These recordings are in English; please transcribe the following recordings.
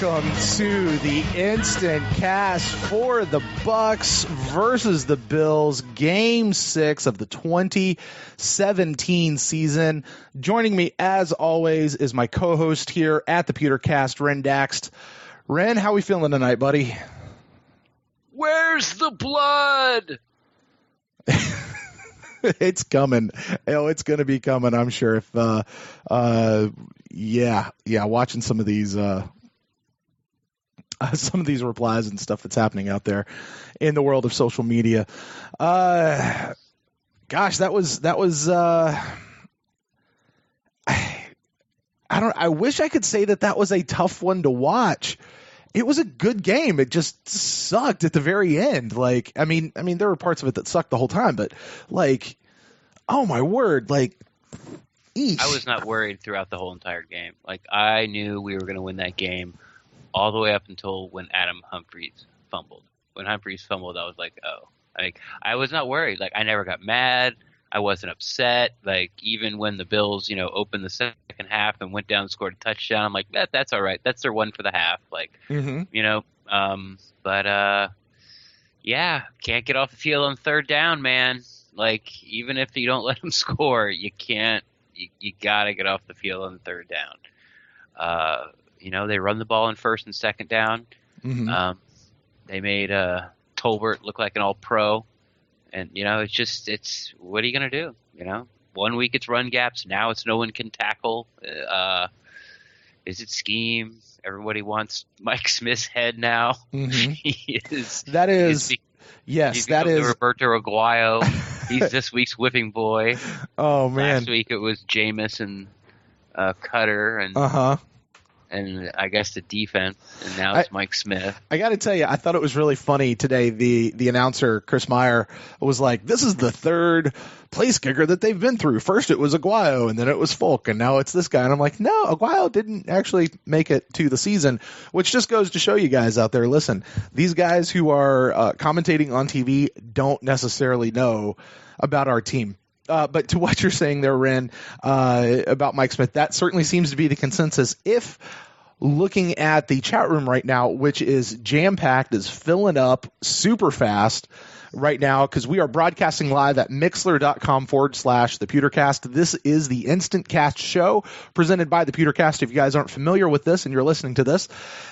welcome to the Instant Cast for the Bucs versus the Bills, Game 6 of the 2017 season. Joining me, as always, is my co-host here at the PewterCast, Ren Daxt. Ren, how we feeling tonight, buddy? Where's the blood? It's coming. Oh, it's going to be coming, I'm sure. If watching some of these replies and stuff that's happening out there in the world of social media. Gosh, that was I wish I could say that was a tough one to watch. It was a good game. It just sucked at the very end. Like, I mean, there were parts of it that sucked the whole time, but like, oh my word, like, eesh. I was not worried throughout the whole entire game. Like, I knew we were going to win that game all the way up until when Adam Humphries fumbled. When Humphries fumbled, I was like, oh. Like, I was not worried. Like, I never got mad. I wasn't upset. Like, even when the Bills, opened the second half and went down and scored a touchdown, I'm like, that's all right. That's their one for the half. Like, can't get off the field on third down, man. Like, even if you don't let them score, you can't. You got to get off the field on third down. They run the ball in first and second down. Mm-hmm. They made Tolbert look like an all-pro. And, it's what are you going to do? 1 week it's run gaps. Now it's no one can tackle. Is it scheme? Everybody wants Mike Smith's head now. Mm-hmm. He's Roberto Aguayo. He's this week's whipping boy. Oh, man. Last week it was Jameis and Cutter and and I guess the defense, and now it's Mike Smith. I got to tell you, I thought it was really funny today. The announcer, Chris Meyer, was like, this is the third place kicker that they've been through. First it was Aguayo, and then it was Folk, and now it's this guy. And I'm like, no, Aguayo didn't actually make it to the season, which just goes to show you guys out there, listen, these guys who are commentating on TV don't necessarily know about our team. But to what you're saying there, Ren, about Mike Smith, that certainly seems to be the consensus. If looking at the chat room right now, which is jam-packed, is filling up super fast right now, because we are broadcasting live at mixler.com/thepewtercast. This is the Instant Cast show presented by the PewterCast. If you guys aren't familiar with this and you're listening to this,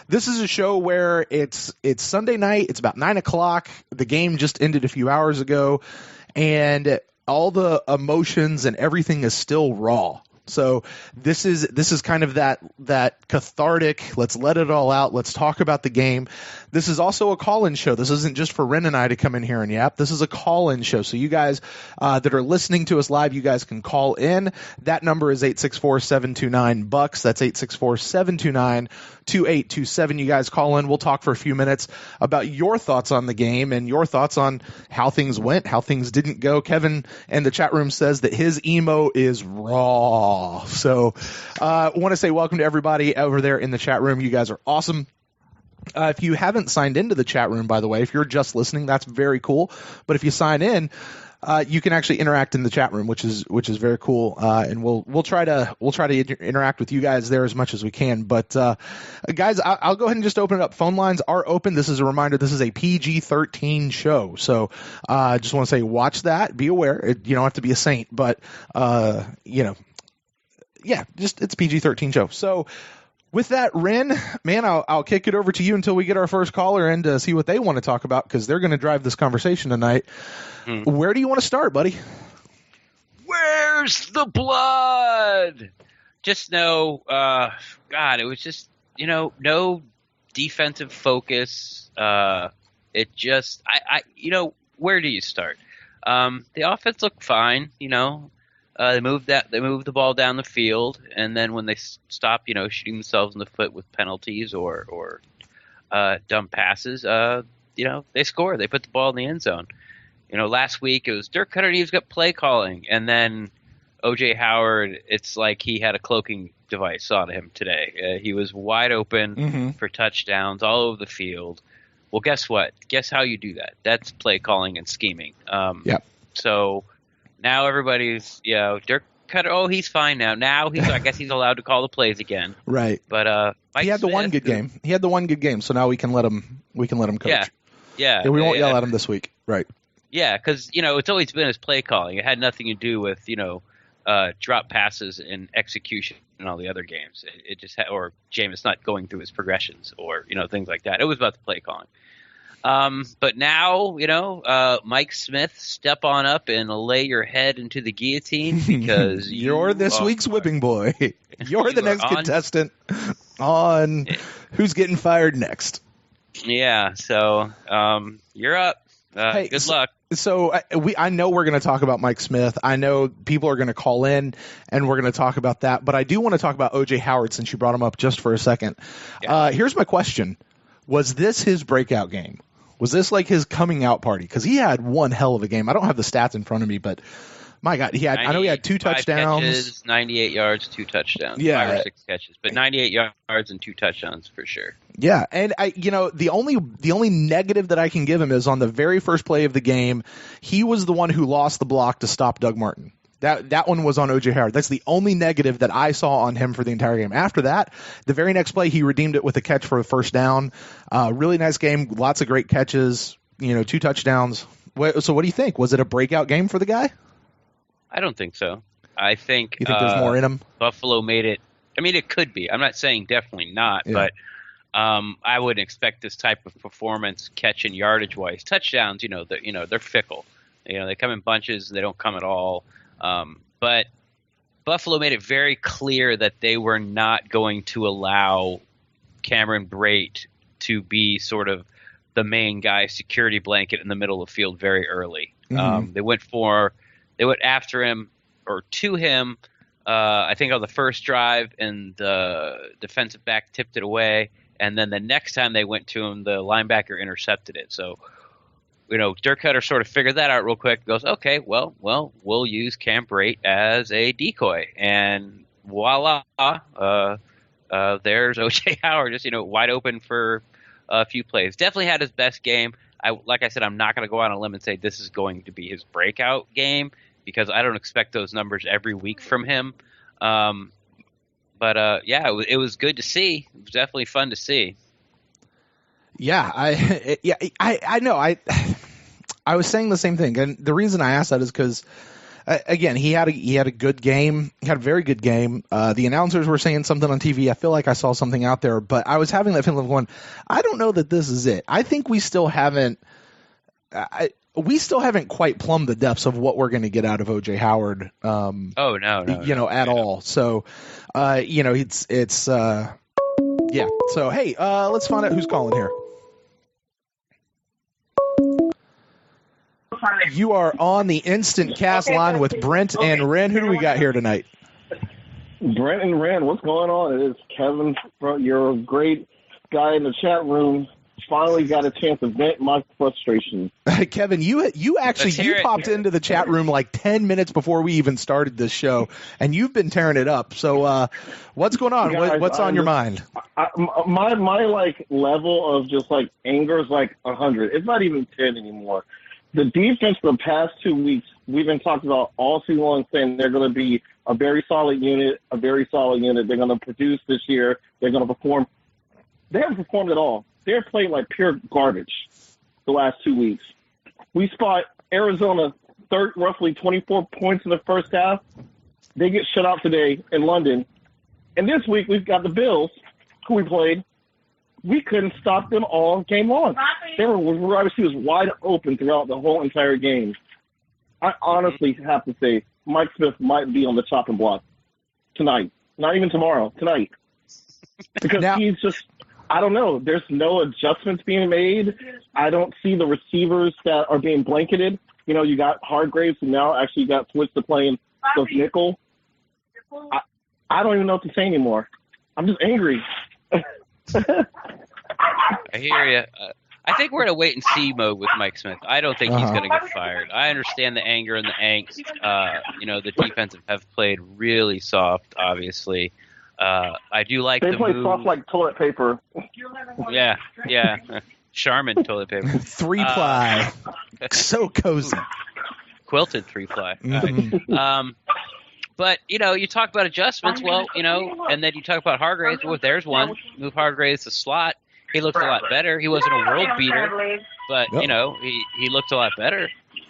this is a show where it's Sunday night. It's about 9 o'clock. The game just ended a few hours ago, and all the emotions and everything is still raw. So this is kind of that cathartic, let's let it all out, let's talk about the game. This is also a call-in show. This isn't just for Ren and I to come in here and yap. This is a call-in show. So you guys that are listening to us live, you guys can call in. That number is 864-729-BUCS. That's 864-729-2827. You guys call in. We'll talk for a few minutes about your thoughts on the game and your thoughts on how things went, how things didn't go. Kevin in the chat room says that his emo is raw. So I want to say welcome to everybody over there in the chat room. You guys are awesome. If you haven't signed into the chat room, by the way, if you're just listening, that's very cool. But if you sign in, you can actually interact in the chat room, which is very cool. And we'll try to interact with you guys there as much as we can. But guys, I'll go ahead and just open it up. Phone lines are open. This is a reminder. This is a PG-13 show, so I just want to say, watch that. Be aware. You don't have to be a saint, but it's a PG-13 show. So with that, Ren, man, I'll kick it over to you until we get our first caller in to see what they want to talk about, because they're going to drive this conversation tonight. Where do you want to start, buddy? Where's the blood? Just know, it was just, no defensive focus. It just, where do you start? The offense looked fine, They moved the ball down the field, and then when they stop, shooting themselves in the foot with penalties or dumb passes, they score. They put the ball in the end zone. Last week it was Dirk Cutter-Neves got play calling, and then O.J. Howard, it's like he had a cloaking device on him today. He was wide open for touchdowns all over the field. Well, guess what? Guess how you do that? That's play calling and scheming. So now everybody's, Dirk Cutter, he's fine now. I guess he's allowed to call the plays again. Right. But Mike he had the Smith, one good game. He had the one good game, so now we can let him coach. Yeah. We won't yell at him this week. Right. Yeah, because it's always been his play calling. It had nothing to do with drop passes and execution and all the other games. It just or Jameis not going through his progressions or things like that. It was about the play calling. But now, Mike Smith, step on up and lay your head into the guillotine because you're this week's whipping boy. You're the next contestant on Who's Getting Fired Next. Yeah, so you're up. Hey, good luck. So I know we're going to talk about Mike Smith. I know people are going to call in, and we're going to talk about that. But I do want to talk about O.J. Howard since you brought him up just for a second. Yeah. Here's my question. Was this his breakout game? Was this like his coming out party? Because he had one hell of a game. I don't have the stats in front of me, but my God, I know he had 2 touchdowns. Catches, 98 yards, 2 touchdowns. Yeah. 5 or 6 catches, but 98 yards and 2 touchdowns for sure. Yeah, and the only negative that I can give him is on the very first play of the game, he was the one who lost the block to stop Doug Martin. That one was on O.J. Howard. That's the only negative that I saw on him for the entire game. After that, the very next play, he redeemed it with a catch for a first down. Really nice game. Lots of great catches. 2 touchdowns. So what do you think? Was it a breakout game for the guy? I don't think so. I think you think there's more in him. Buffalo made it. I mean, it could be. I'm not saying definitely not, but I wouldn't expect this type of performance, catch and yardage wise. Touchdowns, they're fickle. They come in bunches. They don't come at all. But Buffalo made it very clear that they were not going to allow Cameron Brate to be sort of the main guy, security blanket in the middle of the field very early. Mm-hmm. They went after him or to him, I think on the first drive, and the defensive back tipped it away. And then the next time they went to him, the linebacker intercepted it. So, Dirk Cutter sort of figured that out real quick. Goes, okay, well, we'll use Cam Brate as a decoy, and voila, there's O.J. Howard, just wide open for a few plays. Definitely had his best game. Like I said, I'm not going to go out on a limb and say this is going to be his breakout game because I don't expect those numbers every week from him. But it was good to see. It was definitely fun to see. Yeah, I know. I was saying the same thing, and the reason I asked that is because, again, he had a good game. He had a very good game. The announcers were saying something on TV. I feel like I saw something out there, but I was having that feeling of going, I don't know that this is it. I think we still haven't. We still haven't quite plumbed the depths of what we're going to get out of O.J. Howard. No, at all. So, it's yeah. So, hey, let's find out who's calling here. You are on the InstantCast line with Brent and Ren. Who do we got here tonight? Brent and Ren, what's going on? It is Kevin. You're a great guy in the chat room. Finally got a chance to vent my frustration. Kevin, you popped into the chat room like 10 minutes before we even started this show, and you've been tearing it up. So what's going on? Guys, what's on your mind? My level of just anger is 100. It's not even 10 anymore. The defense the past 2 weeks, we've been talking about all season long, saying they're going to be a very solid unit. They're going to produce this year. They're going to perform. They haven't performed at all. They're playing like pure garbage the last 2 weeks. We spot Arizona roughly 24 points in the first half. They get shut out today in London. And this week we've got the Bills, who we played. We couldn't stop them all game long. They were wide receivers wide open throughout the whole entire game. I honestly have to say Mike Smith might be on the chopping block tonight. Not even tomorrow, tonight. Because he's just, I don't know. There's no adjustments being made. I don't see the receivers that are being blanketed. You got Hargraves, and now actually got switched to playing the nickel. I don't even know what to say anymore. I'm just angry. I hear you. I think we're in a wait-and-see mode with Mike Smith. I don't think he's going to get fired. I understand the anger and the angst. The defensive have played really soft, obviously. I do like they the play move. Soft like toilet paper. Yeah. Charmin toilet paper. 3-ply. So cozy. Quilted 3-ply. Mm-hmm. But, you talk about adjustments, well, and then you talk about Hargraves. Well, there's one. Move Hargraves to slot. He looked a lot better. He wasn't a world beater, but, he looked a lot better.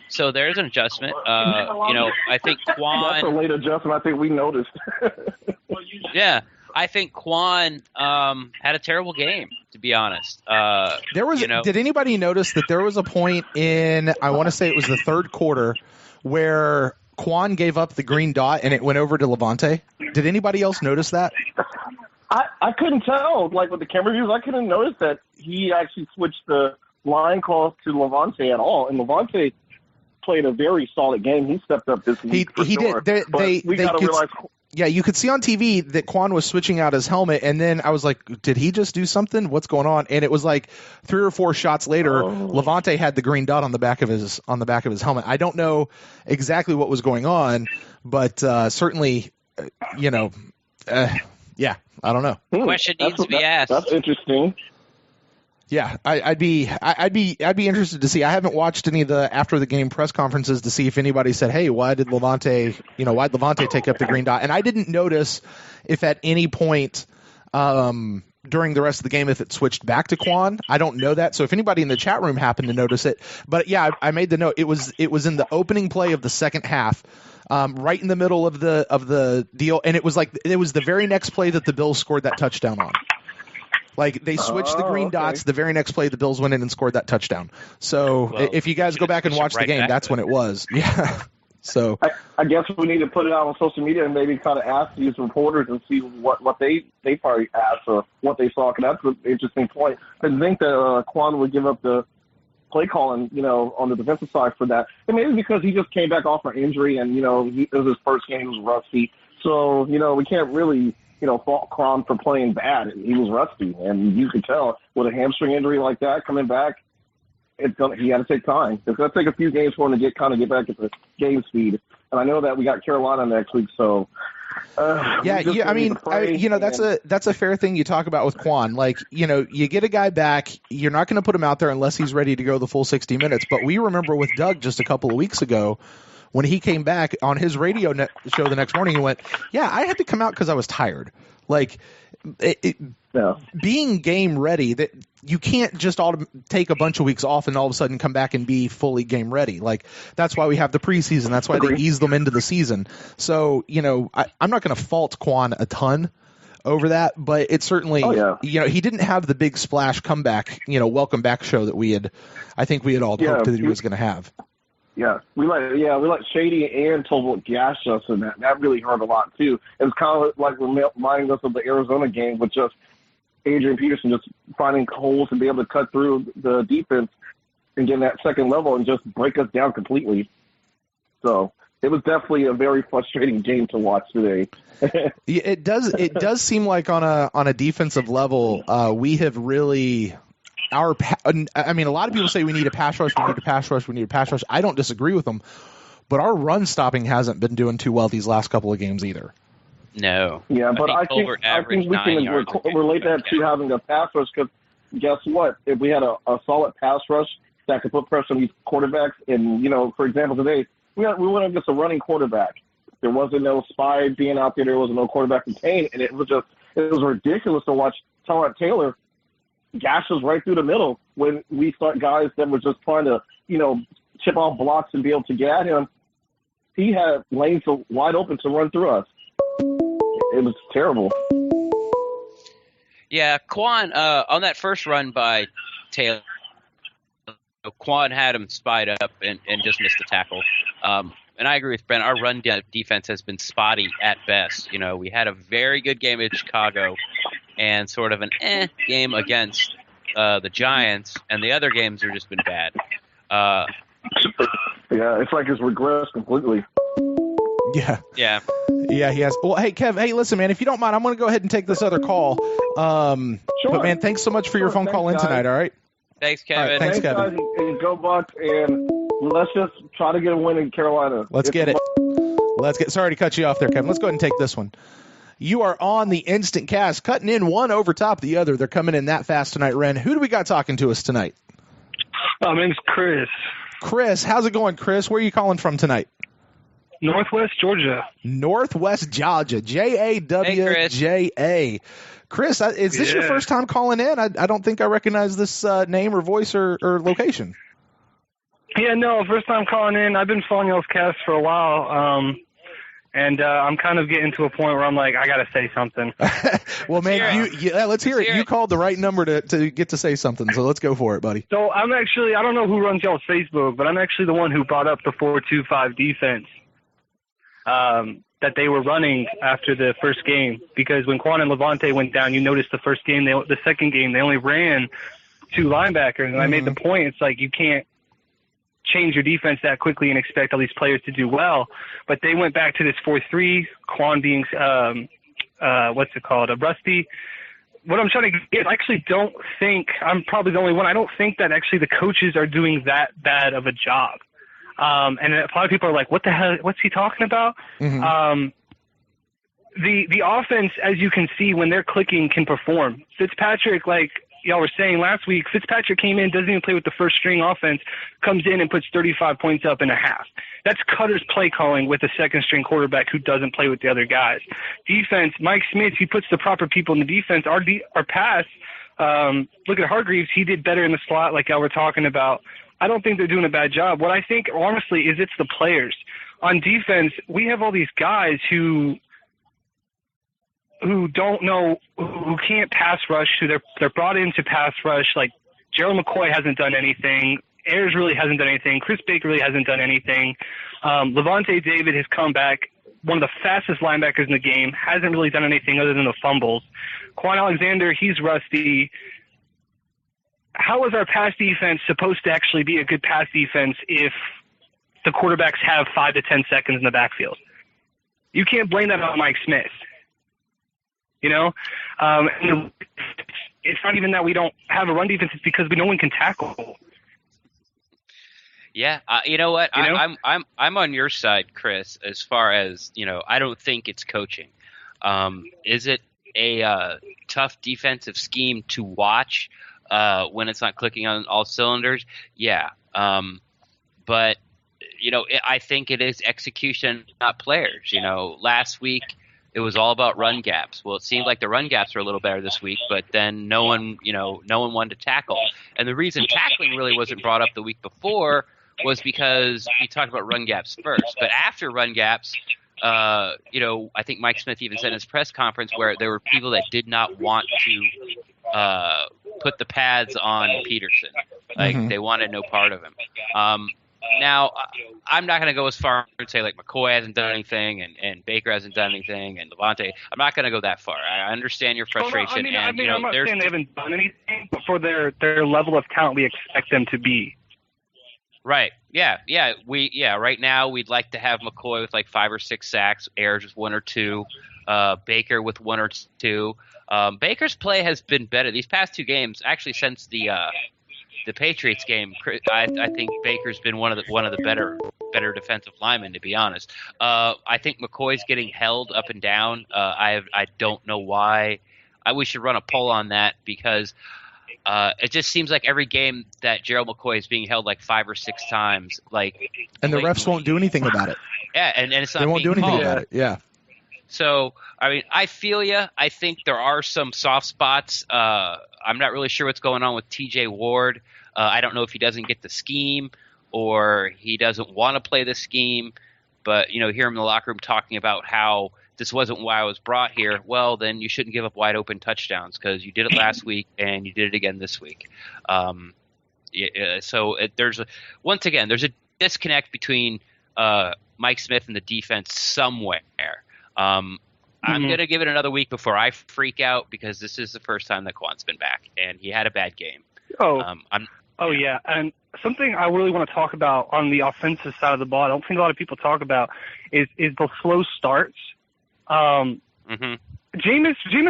So there's an adjustment. I think Quan... That's a late adjustment. I think we noticed. Yeah. I think Quan had a terrible game, to be honest. Did anybody notice that there was a point in, I want to say it was the third quarter, where Quan gave up the green dot and it went over to Levante? Did anybody else notice that? I couldn't tell. Like with the camera views, I couldn't notice that he actually switched the line calls to Levante at all. And Levante played a very solid game. He stepped up this week. He did. We got to realize. Yeah, you could see on TV that Quan was switching out his helmet, and then I was like, did he just do something? What's going on? And it was like 3 or 4 shots later, Levante had the green dot on the back of his helmet. I don't know exactly what was going on, but certainly, yeah, I don't know. Question needs to be asked. That's interesting. Yeah, I'd be interested to see. I haven't watched any of the after the game press conferences to see if anybody said, "Hey, why'd Levante take up the green dot?" And I didn't notice if at any point during the rest of the game if it switched back to Quan. I don't know that. So if anybody in the chat room happened to notice it, but yeah, I made the note. It was in the opening play of the second half. Right in the middle of the deal, and it was the very next play that the Bills scored that touchdown on. Like, they switched the green dots. The very next play, the Bills went in and scored that touchdown. So if you guys go back and watch the game, that's when it was. Yeah. So I guess we need to put it out on social media and maybe kind of ask these reporters and see what they probably asked or what they saw. Because that's an interesting point. I think that Quan would give up the play calling, on the defensive side for that. And maybe because he just came back off an injury and, it was his first game, he was rusty. So, we can't really, fault Quan for playing bad. He was rusty. And you could tell with a hamstring injury like that coming back, he had to take time. It's going to take a few games for him to get back at the game speed. And I know that we got Carolina next week, so that's a fair thing you talk about with Quan. Like, you get a guy back, you're not going to put him out there unless he's ready to go the full 60 minutes. But we remember with Doug just a couple of weeks ago when he came back on his radio show the next morning, he went, "Yeah, I had to come out because I was tired." Like, being game ready, that you can't just take a bunch of weeks off and all of a sudden come back and be fully game ready. Like, that's why we have the preseason. That's why they ease them into the season. So, I'm not going to fault Quan a ton over that, but it certainly, he didn't have the big splash comeback, welcome back show that I think we had all hoped that he was going to have. Yeah, we let Shady and Tolbert gash us, and that really hurt a lot too. It was kind of like reminding us of the Arizona game with just Adrian Peterson just finding holes to be able to cut through the defense and get that second level and just break us down completely. So it was definitely a very frustrating game to watch today. It does seem like on a defensive level, we have really. A lot of people say we need a pass rush, I don't disagree with them, but our run stopping hasn't been doing too well these last couple of games either. No. Yeah, but I think we can relate that to having a pass rush because guess what? If we had a solid pass rush that could put pressure on these quarterbacks, and, for example, today, we went against a running quarterback. There wasn't no spy being out there. There wasn't no quarterback contained, and it was ridiculous to watch Tyrod Taylor gash us right through the middle when we start guys that were just trying to, chip off blocks and be able to get at him. He had lanes wide open to run through us. It was terrible. Yeah, Quan, on that first run by Taylor, Quan had him spied up and just missed the tackle. And I agree with Brent. Our run defense has been spotty at best. We had a very good game at Chicago and sort of an game against the Giants, and the other games have just been bad. It's like it's regressed completely. Yeah, he has. Well, hey, Kev, listen, man, if you don't mind, I'm going to go ahead and take this other call. Sure. But, man, thanks so much for your phone call in tonight, all right? Thanks, Kevin. All right, thanks, Kevin. Guys, and go Bucs, and let's just try to get a win in Carolina. Let's get it. Sorry to cut you off there, Kevin. Let's go ahead and take this one. You are on the Instant Cast, cutting in one over top of the other. They're coming in that fast tonight, Ren. Who do we got talking to us tonight? My name's Chris. Chris, how's it going, Chris? Where are you calling from tonight? Northwest Georgia. Northwest Georgia. JAWJA. Chris, is this your first time calling in? I don't think I recognize this name or voice or location. Yeah, no, first time calling in. I've been following y'all's cast for a while, and I'm kind of getting to a point where I'm like, I got to say something. Well, man, let's hear it. You called the right number to get to say something, so let's go for it, buddy. So I'm actually, I don't know who runs y'all's Facebook, but I'm actually the one who brought up the 4-2-5 defense that they were running after the first game, because when Quan and Levante went down, you noticed the second game, they only ran 2 linebackers, and I made the point, it's like you can't change your defense that quickly and expect all these players to do well. But they went back to this 4-3, Quan being, a Rusty. What I'm trying to get, I actually don't think, I'm probably the only one, I don't think that actually the coaches are doing that bad of a job. And a lot of people are like, what the hell, what's he talking about? The offense, as you can see, when they're clicking, can perform. Fitzpatrick, like y'all were saying last week, Fitzpatrick came in, doesn't even play with the first string offense, comes in and puts 35 points up in a half. That's Cutter's play calling with a second string quarterback who doesn't play with the other guys. Defense, Mike Smith, he puts the proper people in the defense. Our pass, look at Hargreaves, he did better in the slot like y'all were talking about. I don't think they're doing a bad job. What I think, honestly, is it's the players. On defense, we have all these guys who don't know, who can't pass rush, who they're brought in to pass rush. Like Gerald McCoy hasn't done anything. Ayers really hasn't done anything. Chris Baker really hasn't done anything. Levante David has come back, one of the fastest linebackers in the game, hasn't really done anything other than the fumbles. Quan Alexander, he's rusty. How is our pass defense supposed to actually be a good pass defense if the quarterbacks have 5 to 10 seconds in the backfield? You can't blame that on Mike Smith. You know, and it's not even that we don't have a run defense; it's because no one can tackle. Yeah, you know what? I'm on your side, Chris. As far as I don't think it's coaching. Is it a tough defensive scheme to watch when it's not clicking on all cylinders? Yeah, but I think it is execution, not players. Last week it was all about run gaps. Well, it seemed like the run gaps are a little better this week, but then no one wanted to tackle. And the reason tackling really wasn't brought up the week before was because we talked about run gaps first. But after run gaps, I think Mike Smith even said in his press conference where there were people that did not want to put the pads on Peterson. Like they wanted no part of him. Now, I'm not going to go as far and say like McCoy hasn't done anything and Baker hasn't done anything and Levante. I'm not going to go that far. I understand your frustration. I'm not saying they haven't done anything, but for their level of talent, we expect them to be. Right. Yeah. Right now, we'd like to have McCoy with like 5 or 6 sacks, Ayers with 1 or 2, Baker with 1 or 2. Baker's play has been better these past 2 games. Actually, since the Patriots game, I think Baker's been one of the better defensive linemen, to be honest. I think McCoy's getting held up and down. I don't know why. We should run a poll on that because it just seems like every game that Gerald McCoy is being held like 5 or 6 times. And the refs won't do anything about it. Yeah, and it's not. They won't do anything called. about it. Yeah. So, I mean, I feel you. I think there are some soft spots. I'm not really sure what's going on with TJ Ward. I don't know if he doesn't get the scheme or he doesn't want to play the scheme. But, hear him in the locker room talking about how this wasn't why I was brought here. Well, then you shouldn't give up wide open touchdowns because you did it last week and you did it again this week. So there's a disconnect between Mike Smith and the defense somewhere. I'm going to give it another week before I freak out because this is the first time that Quan's been back and he had a bad game. Yeah. And something I really want to talk about on the offensive side of the ball, I don't think a lot of people talk about, is the slow starts. Jameis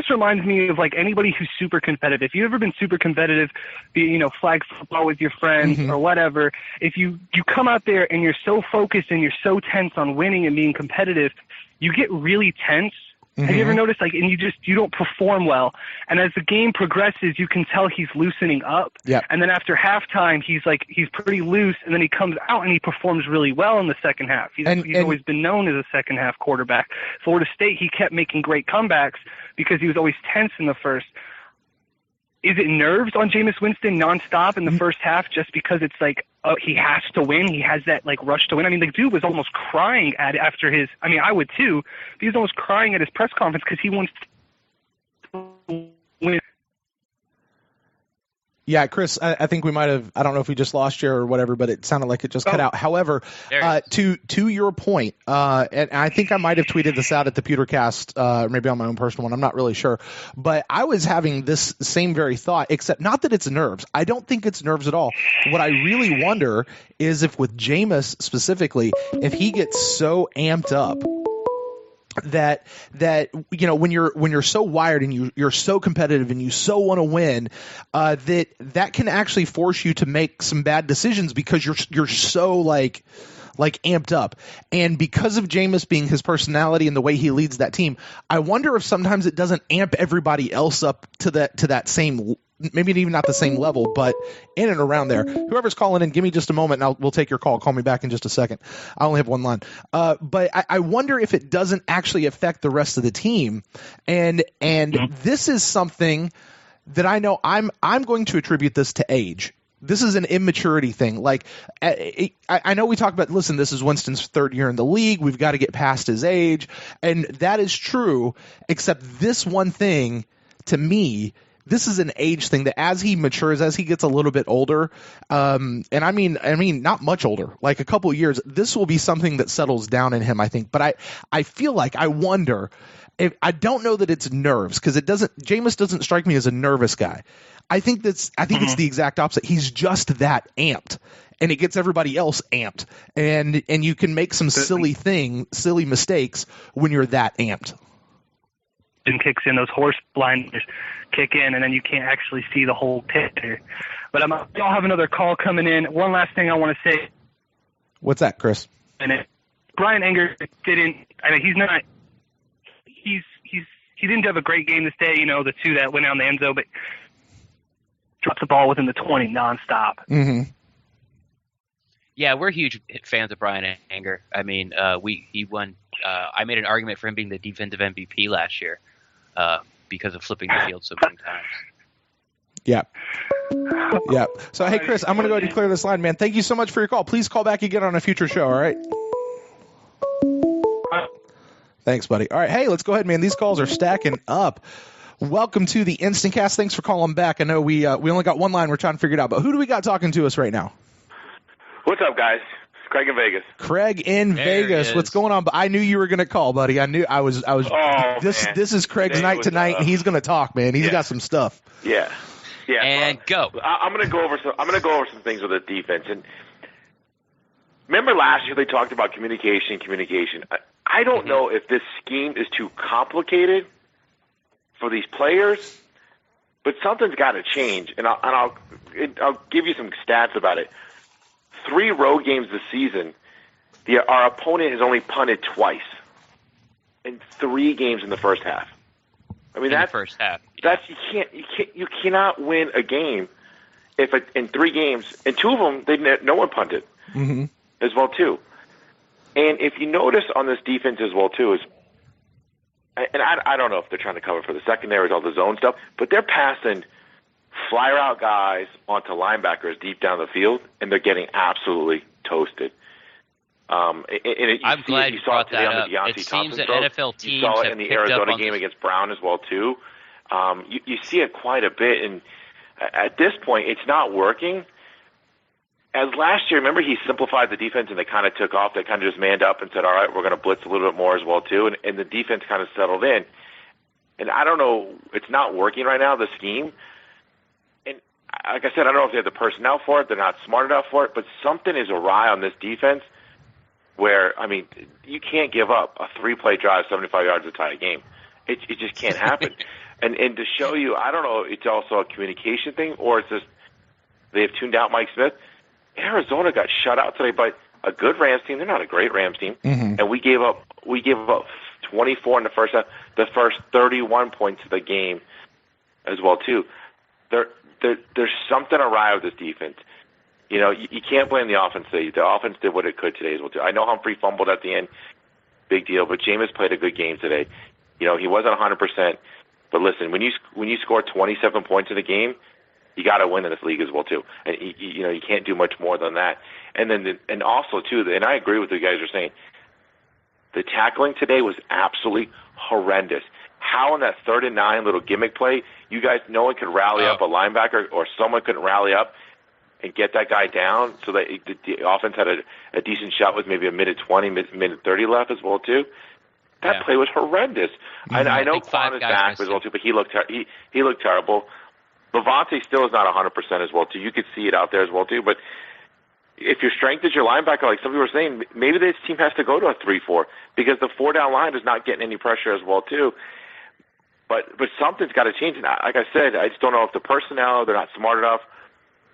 reminds me of like anybody who's super competitive. If you've ever been super competitive, flag football with your friends or whatever, if you come out there and you're so focused and you're so tense on winning and being competitive, you get really tense Have you ever noticed, like, and you don't perform well, and as the game progresses, you can tell he's loosening up. Yep. And then after halftime, he's pretty loose, and then he comes out and he performs really well in the second half. He's always been known as a second half quarterback. Florida State, he kept making great comebacks because he was always tense in the first. Is it nerves on Jameis Winston nonstop in the first half just because it's like he has to win? He has that like rush to win. I mean, the dude was almost crying after his. I mean, I would too. He was almost crying at his press conference because he wants to win. Yeah, Chris, I think we might have, I don't know if we just lost you or whatever, but it sounded like it just cut out. However, to your point, and I think I might have tweeted this out at the Pewtercast, maybe on my own personal one, I'm not really sure, but I was having this same very thought, except not that it's nerves. I don't think it's nerves at all. What I really wonder is if with Jameis specifically, if he gets so amped up that you know when you're so wired and you're so competitive and you so want to win, that can actually force you to make some bad decisions because you're so like amped up. And because of Jameis being his personality and the way he leads that team, I wonder if sometimes it doesn't amp everybody else up to that same, maybe even not the same level, but in and around there. Whoever's calling in, give me just a moment and we'll take your call. Call me back in just a second. I only have one line. But I wonder if it doesn't actually affect the rest of the team. And this is something that I know I'm going to attribute this to age. This is an immaturity thing. Like, I know we talk about, listen, this is Winston's third year in the league. We've got to get past his age. And that is true, except this one thing, to me, this is an age thing that as he matures, as he gets a little bit older, and I mean not much older, like a couple of years, this will be something that settles down in him, I think. But I feel like I wonder if, I don't know that it's nerves, because Jameis doesn't strike me as a nervous guy. I think it's the exact opposite. He's just that amped, and it gets everybody else amped, and you can make some silly mistakes when you're that amped. And kicks in, those horse blinders kick in, and then you can't actually see the whole picture. But I'll have another call coming in. One last thing I want to say. What's that, Chris? Brian Anger didn't. I mean, he's not. He didn't have a great game this day. You know, the two that went down the end zone, but dropped the ball within the 20 nonstop. Mm-hmm. Yeah, we're huge fans of Brian Anger. I mean, he won. I made an argument for him being the defensive MVP last year because of flipping the field so many times. Yeah. Yeah. So, hey, Chris, I'm going to go ahead and clear this line, man. Thank you so much for your call. Please call back again on a future show, all right? Thanks, buddy. All right, hey, let's go ahead, man. These calls are stacking up. Welcome to the InstantCast. Thanks for calling back. I know we only got one line. We're trying to figure it out. But who do we got talking to us right now? What's up, guys? Craig in Vegas. Craig in Vegas. What's going on? But I knew you were going to call, buddy. I knew I was. Oh, this is Craig's night tonight, and he's going to talk, man. He's got some stuff. Yeah. Yeah. And go. I'm going to go over some things with the defense. And remember last year they talked about communication. I don't know if this scheme is too complicated for these players, but something's got to change. And I'll give you some stats about it. 3 road games this season, our opponent has only punted twice in 3 games in the first half. I mean, the first half. Yeah. You cannot win a game if in 3 games, and 2 of them no one punted as well too. And if you notice on this defense as well too and I don't know if they're trying to cover for the secondary with all the zone stuff, but they're passing fly route guys onto linebackers deep down the field, and they're getting absolutely toasted. I'm glad you saw it brought today that on up. the Deontay It seems Thompson that throw. NFL teams You saw it have in the picked up Arizona on game this. against Brown as well too. You see it quite a bit, and at this point, it's not working. As last year, remember he simplified the defense and they kind of took off. They kind of just manned up and said, all right, we're going to blitz a little bit more as well too, and the defense kind of settled in. And I don't know, it's not working right now, the scheme. And like I said, I don't know if they have the personnel for it. They're not smart enough for it. But something is awry on this defense where, I mean, you can't give up a 3-play drive, 75 yards to tie a game. It just can't happen. and to show you, I don't know, it's also a communication thing or it's just they have tuned out Mike Smith. Arizona got shut out today by a good Rams team. They're not a great Rams team. And we gave up 24 in the first half, the first 31 points of the game as well too. There's something awry with this defense. You know, you can't blame the offense today. The offense did what it could today as well too. I know Humphrey fumbled at the end, big deal, but Jameis played a good game today. You know, he wasn't 100%, but listen, when you score 27 points in a game, you got to win in this league as well too. And you know, you can't do much more than that. And then and also too, and I agree with what you guys are saying. The tackling today was absolutely horrendous. How in that 3rd and 9 little gimmick play, you guys, no one could rally up a linebacker or someone couldn't rally up and get that guy down so that the offense had a decent shot with maybe a minute 20, minute 30 left as well too. That play was horrendous. Mm-hmm. I know Quan is back as well too, but he looked terrible. Levante still is not 100% as well too. You could see it out there as well too. But if your strength is your linebacker, like some people are saying, maybe this team has to go to a 3-4 because the 4-down line is not getting any pressure as well too. But something's got to change. And like I said, I just don't know if the personnel, they're not smart enough,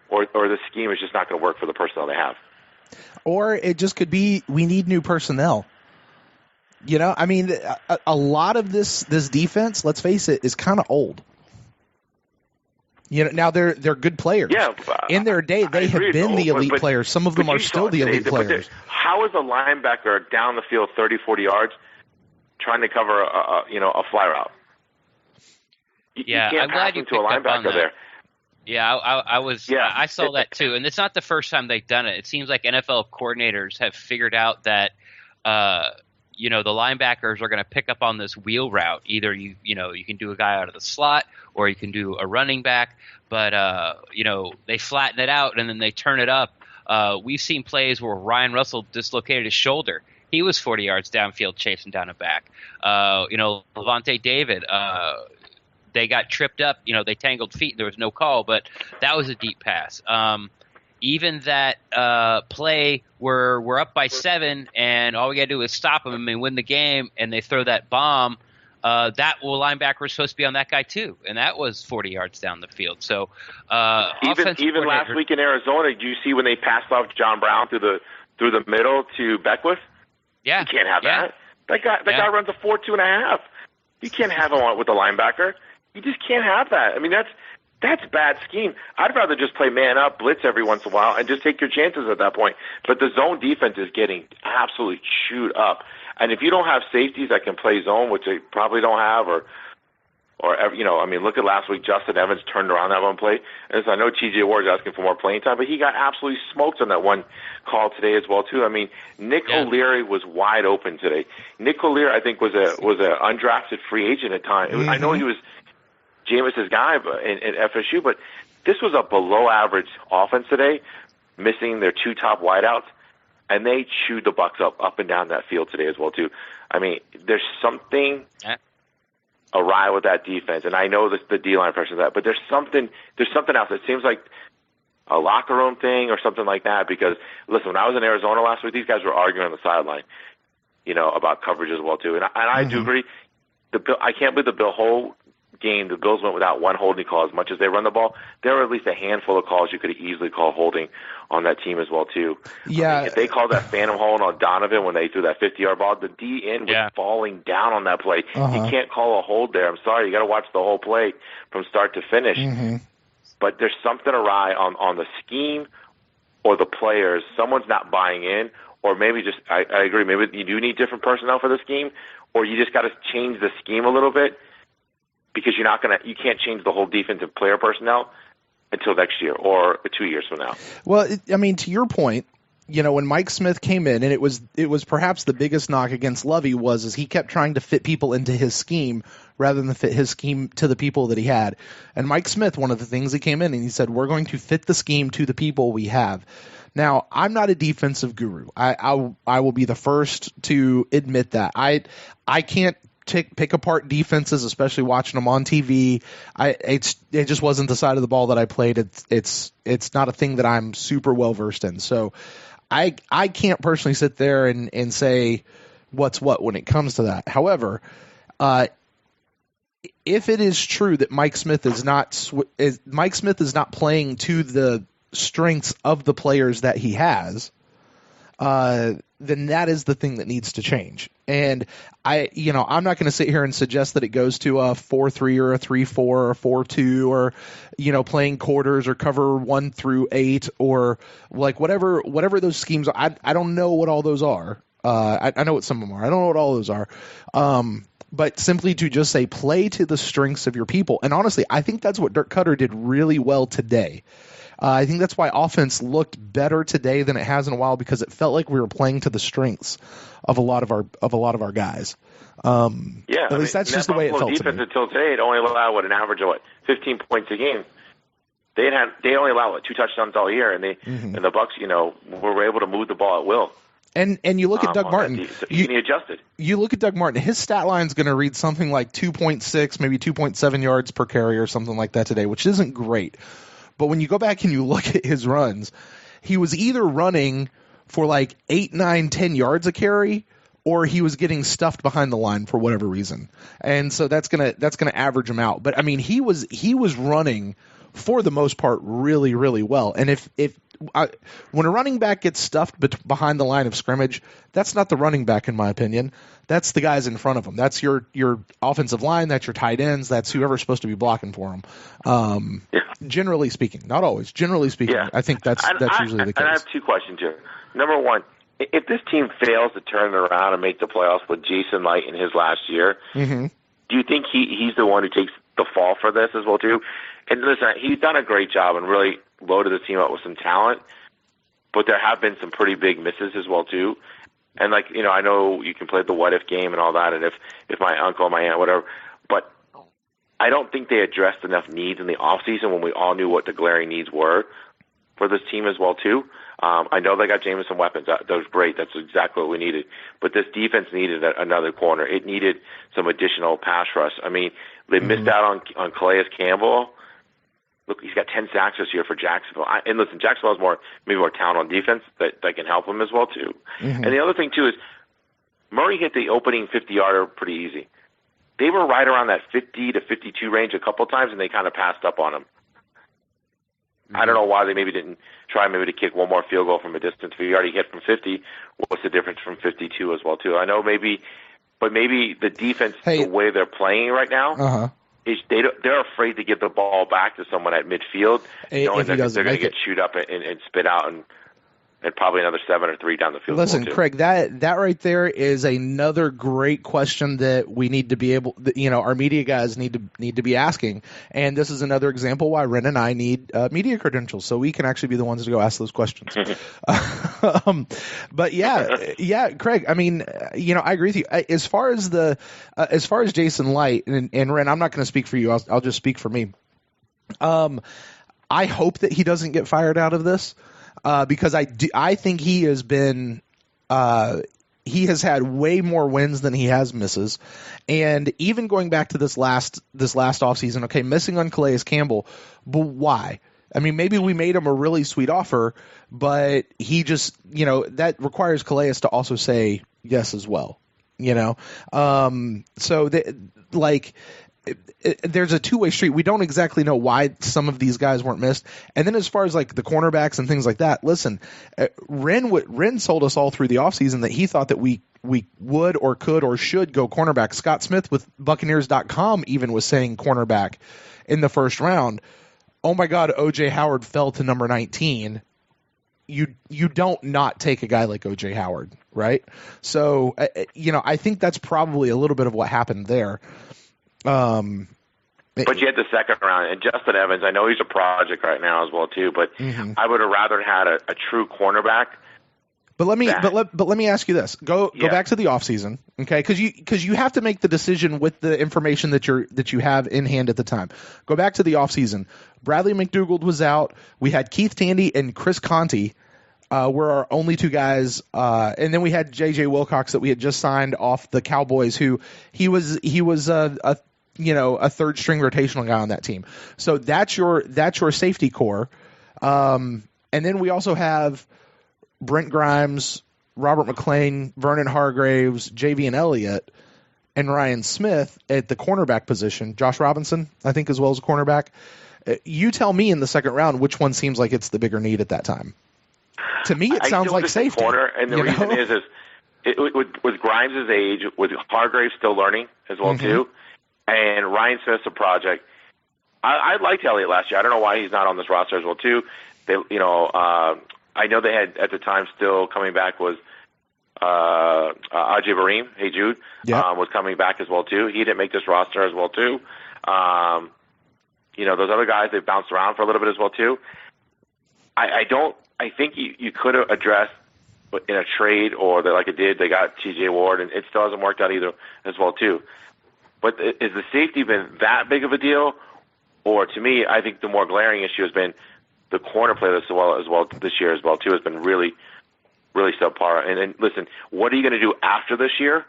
or the scheme is just not going to work for the personnel they have. Or it just could be we need new personnel. You know, I mean, a lot of this defense, let's face it, is kind of old. You know, now they're good players. Yeah, in their day, they have been the elite players. Some of them are still the elite players. How is a linebacker down the field 30, 40 yards trying to cover a fly route? You can't pass into a linebacker there. Yeah, I saw that too, and it's not the first time they've done it. It seems like NFL coordinators have figured out that the linebackers are going to pick up on this wheel route. Either you can do a guy out of the slot, or you can do a running back. But they flatten it out and then they turn it up. We've seen plays where Ryan Russell dislocated his shoulder. He was 40 yards downfield chasing down a back. Levante David. They got tripped up, they tangled feet. There was no call, but that was a deep pass. Even that play where we're up by 7 and all we got to do is stop them and win the game, and they throw that bomb, that linebacker was supposed to be on that guy too, and that was 40 yards down the field. So even last week in Arizona, did you see when they passed off John Brown through the middle to Beckwith? Yeah, you can't have that. That guy runs a 4.2.5. You can't have him with a linebacker. You just can't have that. I mean, that's bad scheme. I'd rather just play man up, blitz every once in a while, and just take your chances at that point. But the zone defense is getting absolutely chewed up. And if you don't have safeties that can play zone, which they probably don't have, or look at last week. Justin Evans turned around that one play. And so I know T.J. Ward's asking for more playing time, but he got absolutely smoked on that one call today as well too. I mean, Nick O'Leary was wide open today. Nick O'Leary, I think, was a undrafted free agent at time. Mm-hmm. I know he was Jameis' guy at FSU, but this was a below-average offense today, missing their 2 top wideouts, and they chewed the Bucs up and down that field today as well too. I mean, there's something awry with that defense, and I know the D-line pressure that, but there's something else. It seems like a locker room thing or something like that. Because listen, when I was in Arizona last week, these guys were arguing on the sideline, about coverage as well too. And I do agree. I can't believe the whole game, the Bills went without one holding call. As much as they run the ball, there were at least a handful of calls you could have easily called holding on that team as well too. Yeah, if they called that phantom hold on Donovan when they threw that 50-yard ball, the DN was falling down on that play. You can't call a hold there. I'm sorry, you got to watch the whole play from start to finish. But there's something awry on the scheme or the players. Someone's not buying in, or maybe just I agree. Maybe you do need different personnel for the scheme, or you just got to change the scheme a little bit. Because you can't change the whole defensive player personnel until next year or 2 years from now. Well, to your point, when Mike Smith came in, and it was perhaps the biggest knock against Lovey was he kept trying to fit people into his scheme rather than fit his scheme to the people that he had. And Mike Smith, one of the things he came in and he said, we're going to fit the scheme to the people we have. Now, I'm not a defensive guru. I will be the first to admit that. I can't pick apart defenses, especially watching them on TV. It just wasn't the side of the ball that I played. It's not a thing that I'm super well versed in. So I can't personally sit there and say what's what when it comes to that. However, if it is true that Mike Smith is not playing to the strengths of the players that he has, then that is the thing that needs to change. And I'm not going to sit here and suggest that it goes to a 4-3 or a 3-4 or a 4-2 or, playing quarters or cover 1 through 8 or like whatever those schemes are. I don't know what all those are. I know what some of them are. I don't know what all those are. But simply to just say play to the strengths of your people. And honestly, I think that's what Dirk Cutter did really well today. I think that's why offense looked better today than it has in a while, because it felt like we were playing to the strengths of a lot of our guys. At least that's just the way it felt to me. Defense until today, it only allowed an average of 15 points a game. They only allowed 2 touchdowns all year, and and the Bucs, were able to move the ball at will. And you look at Doug Martin. He adjusted. You look at Doug Martin. His stat line is going to read something like 2.6, maybe 2.7 yards per carry or something like that today, which isn't great. But when you go back and you look at his runs, he was either running for like 8, 9, 10 yards a carry, or he was getting stuffed behind the line for whatever reason. And so that's gonna average him out. But I mean, he was running for the most part really, really well. And when a running back gets stuffed behind the line of scrimmage, that's not the running back, in my opinion. That's the guys in front of him. That's your offensive line. That's your tight ends. That's whoever's supposed to be blocking for him. Generally speaking, not always. Generally speaking, I think that's usually the case. And I have 2 questions here. Number one, if this team fails to turn it around and make the playoffs with Jason Licht in his last year, do you think he's the one who takes the fall for this as well too? And listen, he's done a great job and really loaded the team up with some talent, but there have been some pretty big misses as well too. And I know you can play the what if game and all that, and if my uncle, my aunt, whatever, but I don't think they addressed enough needs in the off season when we all knew what the glaring needs were for this team as well too. I know they got Jameis and weapons. That was great. That's exactly what we needed. But this defense needed another corner. It needed some additional pass rush. I mean, they missed out on Calais Campbell. Look, he's got 10 sacks this year for Jacksonville. And listen, Jacksonville has maybe more talent on defense that can help him as well too. And the other thing too is Murray hit the opening 50-yarder pretty easy. They were right around that 50 to 52 range a couple times, and they kind of passed up on him. I don't know why they maybe didn't try to kick one more field goal from a distance. If he already hit from 50, what's the difference from 52 as well too? I know maybe the defense, the way they're playing right now, is they're afraid to give the ball back to someone at midfield, knowing that they're going to get chewed up and spit out and probably another 7 or 3 down the field. Listen, Craig, that right there is another great question that we need to be able, our media guys need to be asking. And this is another example why Ren and I need media credentials, so we can actually be the ones to go ask those questions. But yeah, Craig. I mean, I agree with you. As far as Jason Licht and Ren, I'm not going to speak for you. I'll just speak for me. I hope that he doesn't get fired out of this. Because I think he has been he has had way more wins than he has misses, and even going back to this last offseason, okay, missing on Calais Campbell, but why? I mean, maybe we made him a really sweet offer, but he just that requires Calais to also say yes as well, so there's a two-way street. We don't exactly know why some of these guys weren't missed. And then as far as the cornerbacks and things like that, listen, Ren sold us all through the offseason that he thought that we would or could or should go cornerback. Scott Smith with Buccaneers.com even was saying cornerback in the first round. Oh my God, O.J. Howard fell to number 19. You don't not take a guy like O.J. Howard, right? So, I think that's probably a little bit of what happened there. But you had the second round, and Justin Evans, I know he's a project right now as well too, but I would have rather had a true cornerback. But let me ask you this: go back to the offseason, okay? Because you have to make the decision with the information that you have in hand at the time. Go back to the offseason. Bradley McDougald was out. We had Keith Tandy and Chris Conte were our only 2 guys, and then we had J.J. Wilcox that we had just signed off the Cowboys, who he was a third string rotational guy on that team. So that's your safety core, and then we also have Brent Grimes, Robert McClain, Vernon Hargraves, Javian Elliott, and Ryan Smith at the cornerback position. Josh Robinson, I think, as well as a cornerback. You tell me in the second round which one seems like it's the bigger need at that time. To me, it sounds like safety. Corner, and the reason is with Grimes' age, with Hargrave still learning as well too, and Ryan Smith's a project. I liked Elliott last year. I don't know why he's not on this roster as well too. They, I know they had at the time still coming back was Ajay Bareem. Hey Jude was coming back as well too. He didn't make this roster as well too. Those other guys, they've bounced around for a little bit as well too. I think you could have addressed in a trade or like it did. They got T.J. Ward, and it still hasn't worked out either as well too. But is the safety been that big of a deal? Or to me, I think the more glaring issue has been the corner play as well this year as well too has been really, really subpar. And listen, what are you going to do after this year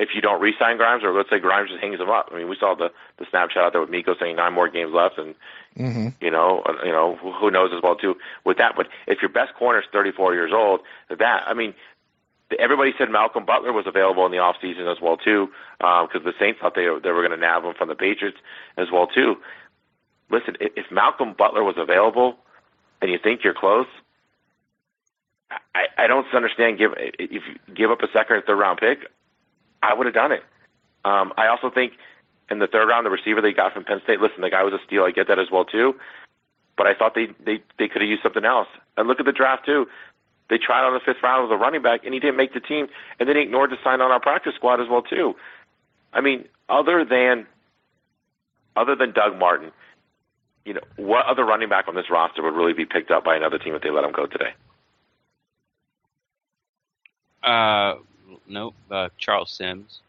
if you don't re-sign Grimes, or let's say Grimes just hangs him up? I mean, we saw the Snapchat out there with Miko saying 9 more games left, and who knows as well too with that. But if your best corner is 34 years old, everybody said Malcolm Butler was available in the offseason as well too, because the Saints thought they were going to nab him from the Patriots as well too. Listen, if Malcolm Butler was available and you think you're close, I don't understand. If you give up a second or third round pick, I would have done it. I also think in the third round, the receiver they got from Penn State, listen, the guy was a steal. I get that as well too, but I thought they could have used something else. And look at the draft too. They tried on the 5th round with a running back, and he didn't make the team, and then he ignored the sign on our practice squad as well too. I mean, other than Doug Martin, what other running back on this roster would really be picked up by another team if they let him go today? No, Charles Sims.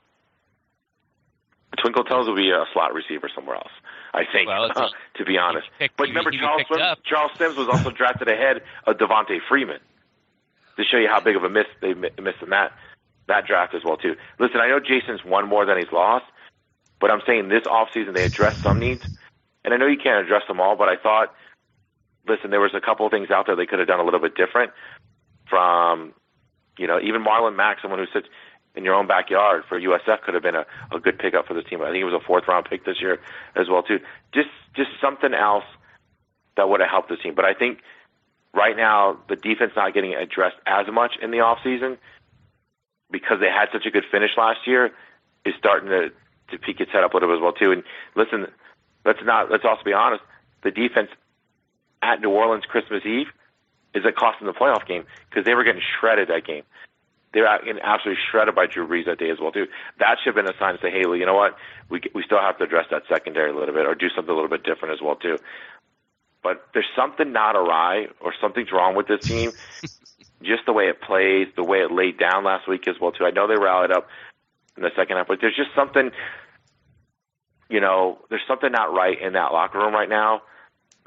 Twinkle Toes will be a slot receiver somewhere else, I think, to be honest. But remember, Charles Sims was also drafted ahead of Devontae Freeman, to show you how big of a miss they missed in that draft as well too. Listen, I know Jason's won more than he's lost, but I'm saying this offseason they addressed some needs, and I know you can't address them all, but I thought, listen, there was a couple of things out there they could have done a little bit different from, even Marlon Mack, someone who sits in your own backyard for USF could have been a good pickup for the team. I think he was a 4th round pick this year as well too. Just something else that would have helped the team. But I think right now the defense not getting addressed as much in the offseason because they had such a good finish last year is starting to peak its head up a little bit as well too. And listen, let's also be honest. The defense at New Orleans Christmas Eve is a cost in the playoff game because they were getting shredded that game. They were getting absolutely shredded by Drew Brees that day as well too. That should have been a sign to say, hey, you know what? We still have to address that secondary a little bit or do something a little bit different as well too. But there's something not awry or something's wrong with this team. Just the way it plays, the way it laid down last week as well too. I know they rallied up in the second half, but there's just something, there's something not right in that locker room right now.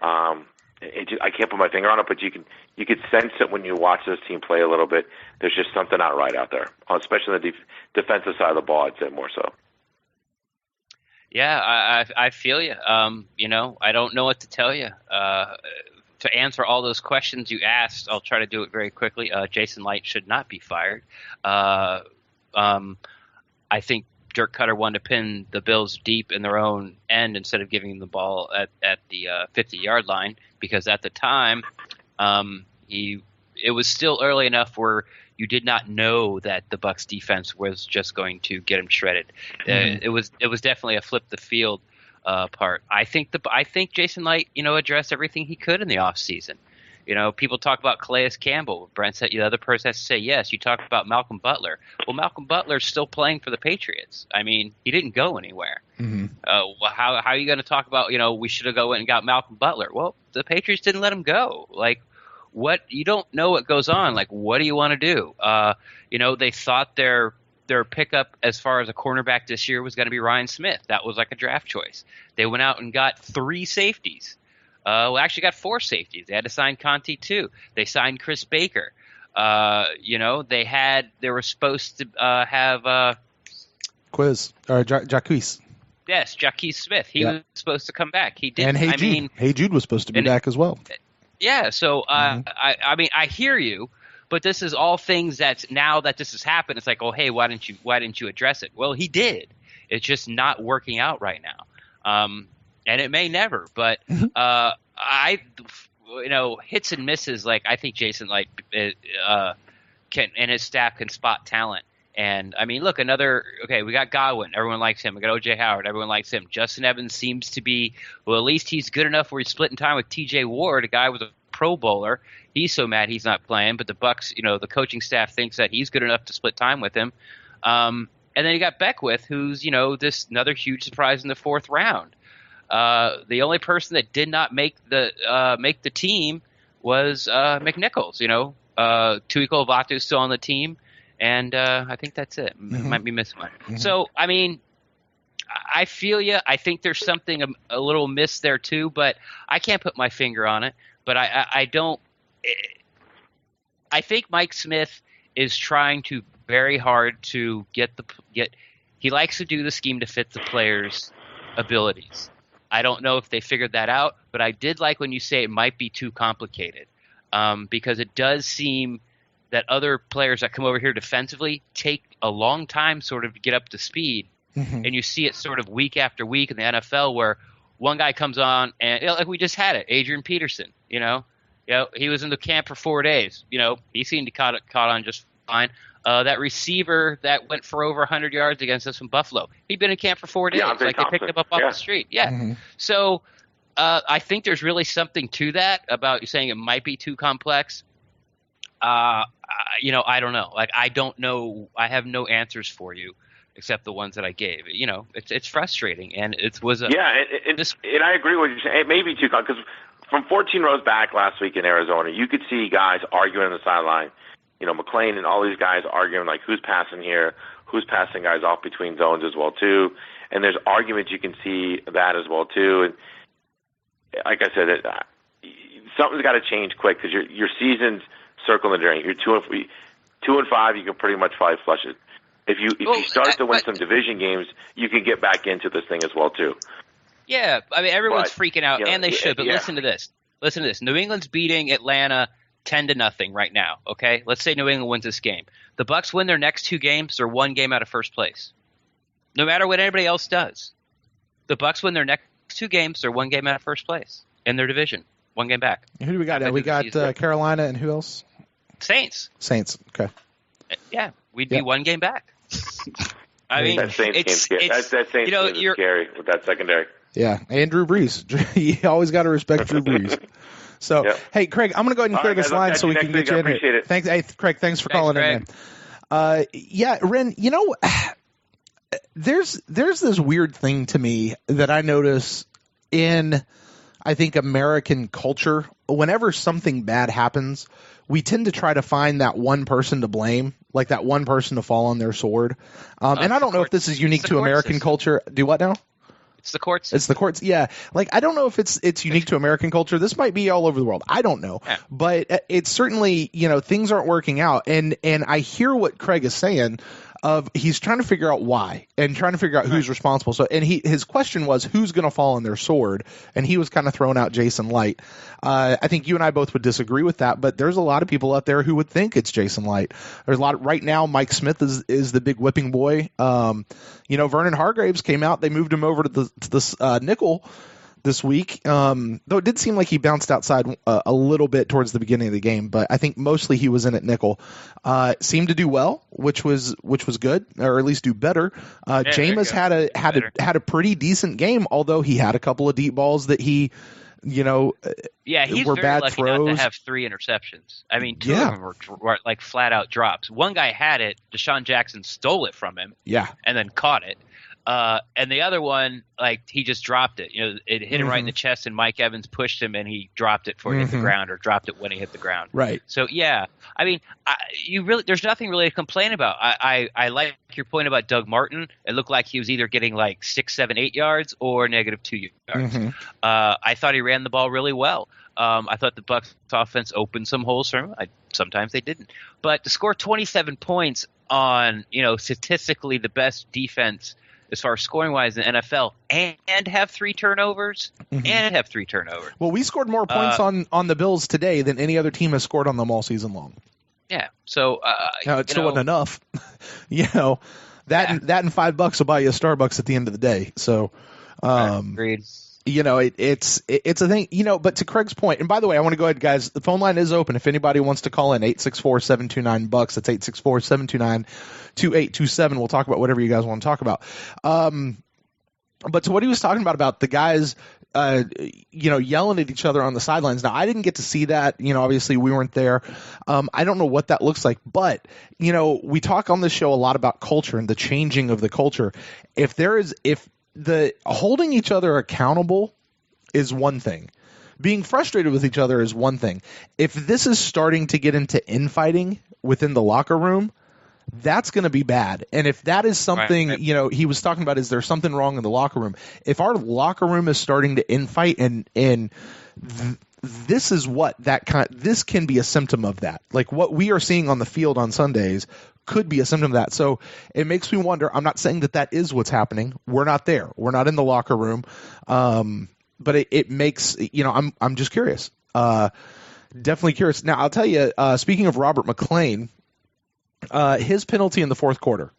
I can't put my finger on it, but you could sense it when you watch this team play a little bit. There's just something not right out there, especially on the defensive side of the ball. I'd say more so. Yeah, I feel you. I don't know what to tell you. To answer all those questions you asked, I'll try to do it very quickly. Jason Licht should not be fired. I think Dirk Cutter wanted to pin the Bills deep in their own end instead of giving them the ball at the 50-yard line, because at the time it was still early enough where you did not know that the Bucs defense was just going to get him shredded. It was definitely a flip the field part. I think Jason Licht addressed everything he could in the offseason. People talk about Calais Campbell. Brent said the other person has to say yes. You talk about Malcolm Butler. Well, Malcolm Butler's still playing for the Patriots. I mean, he didn't go anywhere. How are you going to talk about, we should have gone and got Malcolm Butler? Well, the Patriots didn't let him go. Like, what? You don't know what goes on. Like, what do you want to do? They thought their pickup as far as a cornerback this year was going to be Ryan Smith. That was like a draft choice. They went out and got 3 safeties. Actually got 4 safeties. They had to sign Conti too. They signed Chris Baker. They were supposed to have Jacquise. Yes, Jacquise Smith. He was supposed to come back. He didn't. And Hey Jude was supposed to be back as well. Yeah. So I hear you, but this is all things that now that this has happened, it's like, oh, hey, why didn't you address it? Well, he did. It's just not working out right now. And it may never, but hits and misses. Like I think Jason Licht can and his staff can spot talent. And I mean, look, we got Godwin. Everyone likes him. We got OJ Howard. Everyone likes him. Justin Evans seems to be, well, at least he's good enough where he's splitting time with TJ Ward, a guy with a Pro Bowler. He's so mad he's not playing, but the Bucs, the coaching staff thinks that he's good enough to split time with him. And then you got Beckwith, who's, this another huge surprise in the 4th round. The only person that did not make the team was McNichols. Tuiko Vatu's still on the team. And I think that's it. Mm-hmm. Might be missing one. Mm-hmm. So, I mean, I feel you. I think there's something a little miss there too, but I can't put my finger on it. But I don't. I think Mike Smith is trying to very hard to get. He likes to do the scheme to fit the players' abilities. I don't know if they figured that out, but I did like when you say it might be too complicated, because it does seem that other players that come over here defensively take a long time sort of to get up to speed. Mm-hmm. And you see it sort of week after week in the NFL where one guy comes on and like we just had it, Adrian Peterson, he was in the camp for 4 days. He seemed to caught on just fine. That receiver that went for over 100 yards against us from Buffalo, he'd been in camp for 4 days. They picked him up off the street. Yeah. Mm-hmm. So I think there's really something to that about you saying it might be too complex. I don't know. Like, I don't know. I have no answers for you except the ones that I gave. It's frustrating, and it was a and I agree with you. It may be too because from 14 rows back last week in Arizona, you could see guys arguing on the sideline. McLean and all these guys arguing like who's passing here, who's passing guys off between zones as well too. And there's arguments you can see that as well too. And like I said, something's got to change quick because your season's circling the drain. You're 2-5. You can pretty much probably flush it. If you start to win some division games, you can get back into this thing as well too. Yeah, I mean everyone's freaking out, and they should. But listen to this. New England's beating Atlanta 10-0 right now. Okay, let's say New England wins this game. The Bucs win their next 2 games. They're 1 game out of first place. No matter what anybody else does, the Bucs win their next 2 games. They're 1 game out of first place in their division. 1 game back. Who do we got now? We got Carolina and who else? Saints. Okay. Yeah, we'd be 1 game back. I mean, that Saints game is scary with that secondary. Yeah, and Drew Brees. You always got to respect Drew Brees. So, Hey, Craig, I'm going to go ahead and clear this line so we can get you in here. Thanks, hey, Craig. Thanks for calling in. Ren, there's this weird thing to me that I notice in, I think, American culture. Whenever something bad happens, we tend to try to find that one person to blame, like that one person to fall on their sword. And I don't know if this is unique to American culture. Do what now? It's the courts. It's the courts. Yeah. Like, I don't know if it's unique to American culture. This might be all over the world. I don't know. Yeah. But it's certainly, things aren't working out. And I hear what Craig is saying of he's trying to figure out why and trying to figure out who's responsible. So, and his question was who's going to fall on their sword, and he was kind of throwing out Jason Licht. I think you and I both would disagree with that, but there's a lot of people out there who would think it's Jason Licht. There's a lot right now. Mike Smith is the big whipping boy. Vernon Hargraves came out. They moved him over to the nickel this week, though it did seem like he bounced outside a little bit towards the beginning of the game, but I think mostly he was in at nickel. Seemed to do well, which was good, or at least do better. Jameis had a pretty decent game, although he had a couple of deep balls that he, he's were very bad lucky throws. Not to have 3 interceptions. I mean, 2 of them were like flat out drops. One guy had it, Deshaun Jackson stole it from him, and then caught it. And the other one, like, he just dropped it. It hit him right in the chest, and Mike Evans pushed him, and he dropped it before he hit the ground, or dropped it when he hit the ground. Right. So yeah, I mean, there's nothing really to complain about. I like your point about Doug Martin. It looked like he was either getting like 6, 7, 8 yards or negative 2 yards. I thought he ran the ball really well. I thought the Bucs offense opened some holes for him. Sometimes they didn't, but to score 27 points on statistically the best defense as far as scoring-wise in the NFL, and have 3 turnovers, Well, we scored more points on the Bills today than any other team has scored on them all season long. Yeah, so it still wasn't enough. That and $5 will buy you a Starbucks at the end of the day. So, agreed. it's a thing, but to Craig's point, and by the way, I want to go ahead, guys, the phone line is open. If anybody wants to call in, 864-729-BUCKS, that's 864-729-2827. We'll talk about whatever you guys want to talk about. But to what he was talking about the guys, yelling at each other on the sidelines. Now, I didn't get to see that. Obviously we weren't there. I don't know what that looks like, but, we talk on this show a lot about culture and the changing of the culture. If the holding each other accountable is one thing, being frustrated with each other is one thing. If this is starting to get into infighting within the locker room, that's going to be bad. And if that is something, right. He was talking about, is there something wrong in the locker room? If our locker room is starting to infight this is what this can be a symptom of that. Like what we are seeing on the field on Sundays could be a symptom of that. So it makes me wonder. I'm not saying that is what's happening. We're not there. We're not in the locker room. But it makes, I'm just curious. Definitely curious. Now I'll tell you, speaking of Robert McClain, his penalty in the fourth quarter,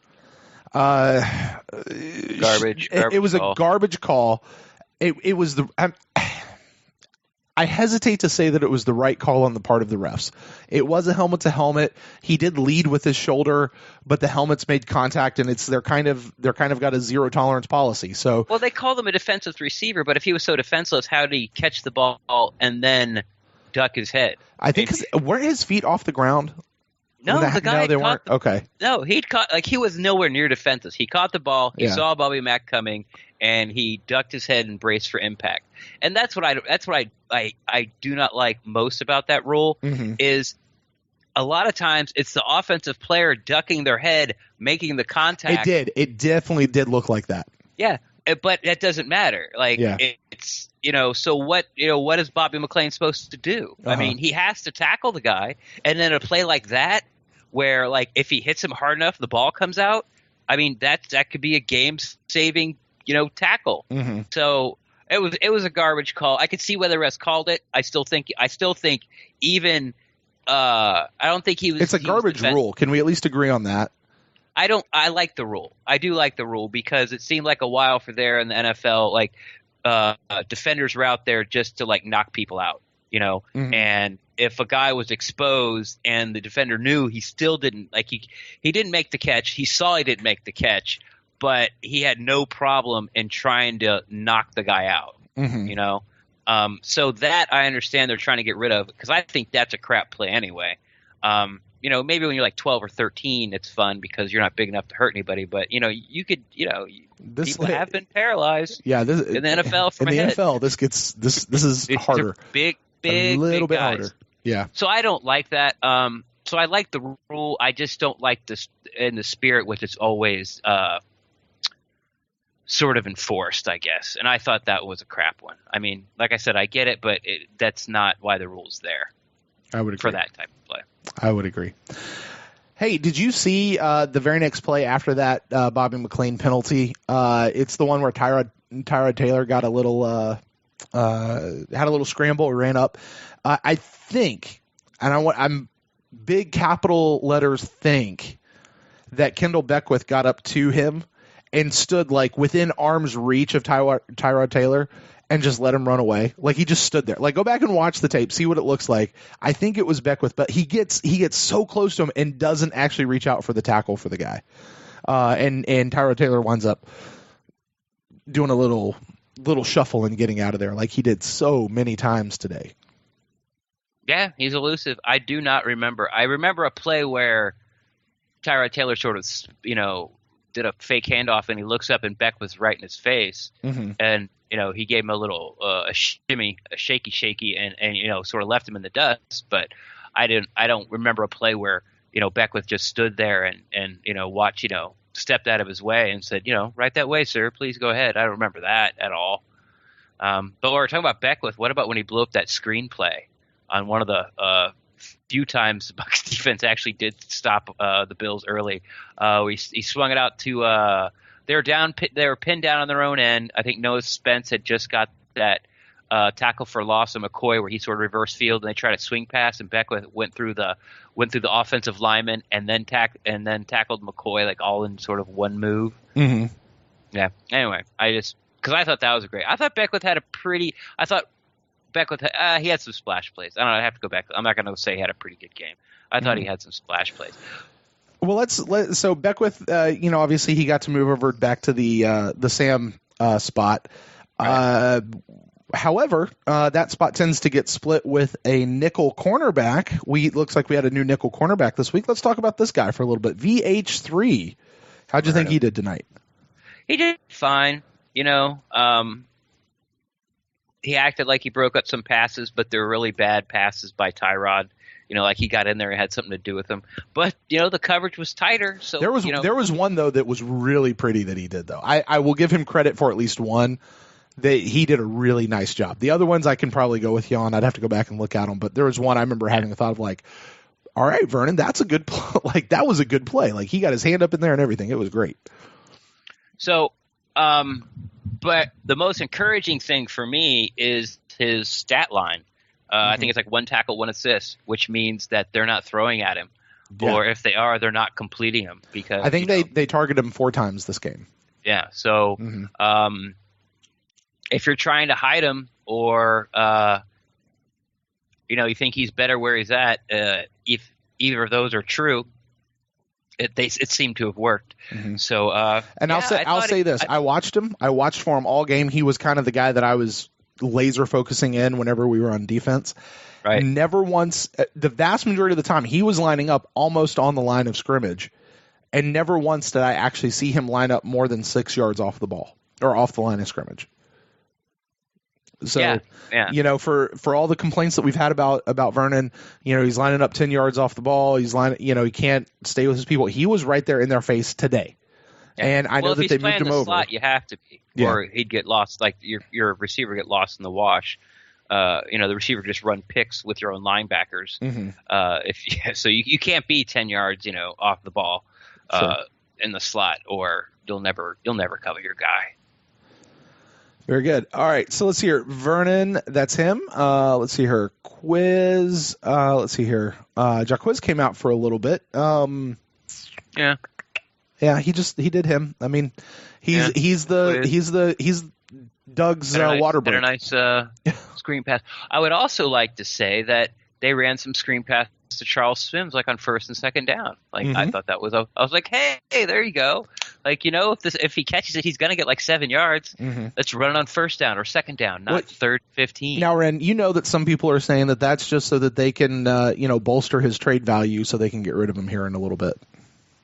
garbage. It was call. A garbage call. It was I hesitate to say that it was the right call on the part of the refs. It was a helmet to helmet. He did lead with his shoulder, but the helmets made contact, and they're kind of got a zero tolerance policy. So they called him a defensive receiver, but if he was so defenseless, how did he catch the ball and then duck his head? I think weren't his feet off the ground? No, the guy. No, they weren't. Okay. No, he'd caught he was nowhere near defenseless. He caught the ball. He saw Bobby Mack coming, and he ducked his head and braced for impact. And that's what I do not like most about that rule is a lot of times it's the offensive player ducking their head, making the contact. It definitely did look like that. Yeah, but that doesn't matter. It's so what is Bobby McClain supposed to do? I mean, he has to tackle the guy, and then a play like that, where if he hits him hard enough, the ball comes out. I mean, that could be a game-saving tackle. So it was a garbage call. I could see why the refs called it. I still think even I don't think he was. It's a garbage rule. Can we at least agree on that? I like the rule. I do like the rule because it seemed like a while for there in the NFL, defenders were out there just to knock people out, and if a guy was exposed and the defender knew, he still didn't he didn't make the catch. He saw he didn't make the catch, but he had no problem in trying to knock the guy out, so that I understand they're trying to get rid of because I think that's a crap play anyway. Maybe when you're 12 or 13, it's fun because you're not big enough to hurt anybody. But you could, people have been paralyzed. Yeah, in the NFL from in the ahead. NFL, this is harder, big, a little bit guys. harder. Yeah. So I don't like that. So I like the rule. I just don't like this in the spirit which it's always sort of enforced, I guess. And I thought that was a crap one. I mean, like I said, I get it, but that's not why the rule's there. I would agree. For that type of play. I would agree. Hey, did you see the very next play after that Bobby McClain penalty? It's the one where Tyrod Taylor got a little had a little scramble, ran up. I think, and I'm big capital letters think that Kendall Beckwith got up to him and stood within arm's reach of Tyrod Taylor and just let him run away. He just stood there. Go back and watch the tape, see what it looks like. I think it was Beckwith, but he gets so close to him and doesn't actually reach out for the tackle for the guy. And Tyrod Taylor winds up doing a little shuffle and getting out of there like he did so many times today. Yeah, he's elusive. I do not remember. I remember a play where Tyrod Taylor sort of, did a fake handoff and he looks up and Beckwith's right in his face. And, he gave him a little a shimmy, a shaky, and sort of left him in the dust. But I don't remember a play where Beckwith just stood there and watched stepped out of his way and said right that way, sir, please go ahead. I don't remember that at all. But when we're talking about Beckwith, what about when he blew up that screenplay on one of the few times the Bucs defense actually did stop the Bills early? He swung it out to they were pinned down on their own end. I think Noah Spence had just got that tackle for loss of McCoy where he sort of reverse field and they tried to swing pass and Beckwith went through the offensive lineman and then tackled McCoy all in sort of one move. Yeah. Anyway, I just because I thought that was great. I thought Beckwith had he had some splash plays. I don't know. I have to go back. I'm not going to say he had a pretty good game. I thought he had some splash plays. Well, so Beckwith, obviously he got to move over back to the Sam spot. Right. However, that spot tends to get split with a nickel cornerback. Looks like we had a new nickel cornerback this week. Let's talk about this guy for a little bit. VH3. How'd you think he did tonight? He did fine. He acted like he broke up some passes, but they were really bad passes by Tyrod. Like he got in there and had something to do with them. But, the coverage was tighter. So there was one, though, that was really pretty that he did, though. I will give him credit for at least one. He did a really nice job. The other ones I can probably go with you on. I'd have to go back and look at them. But there was one I remember having a thought of like, all right, Vernon, that's a good play. Like, that was a good play. Like, he got his hand up in there and everything. It was great. So, but the most encouraging thing for me is his stat line. I think it's like 1 tackle, 1 assist, which means that they're not throwing at him. Yeah. Or if they are, they're not completing him. Because I think they targeted him 4 times this game. Yeah. So if you're trying to hide him or, you think he's better where he's at, if either of those are true, it seemed to have worked. So, and I'll say this: I watched him. I watched for him all game. He was kind of the guy that I was laser focusing in whenever we were on defense. Right. Never once, the vast majority of the time, he was lining up almost on the line of scrimmage, and never once did I actually see him line up more than 6 yards off the ball or off the line of scrimmage. So, for all the complaints that we've had about Vernon, he's lining up 10 yards off the ball. He's he can't stay with his people. He was right there in their face today. Yeah. And I know that they moved him over. Slot, you have to be, or he'd get lost. Like your receiver get lost in the wash. The receiver just run picks with your own linebackers. So you can't be 10 yards, off the ball, in the slot, or you'll never cover your guy. Very good. All right, so let's see here. Vernon, that's him. Let's see here. Quiz. Let's see here. Jaquiz came out for a little bit. Yeah, he did him. I mean, he's Doug's water break. Did a nice screen pass. I would also like to say that they ran some screen passes to Charles Sims like on 1st and 2nd down. Like I thought that was. I was like, hey, there you go. Like if he catches it, he's gonna get like 7 yards. Let's run it on 1st down or 2nd down, not 3rd, 15. Now, Ren, that some people are saying that that's just so that they can bolster his trade value, so they can get rid of him here in a little bit.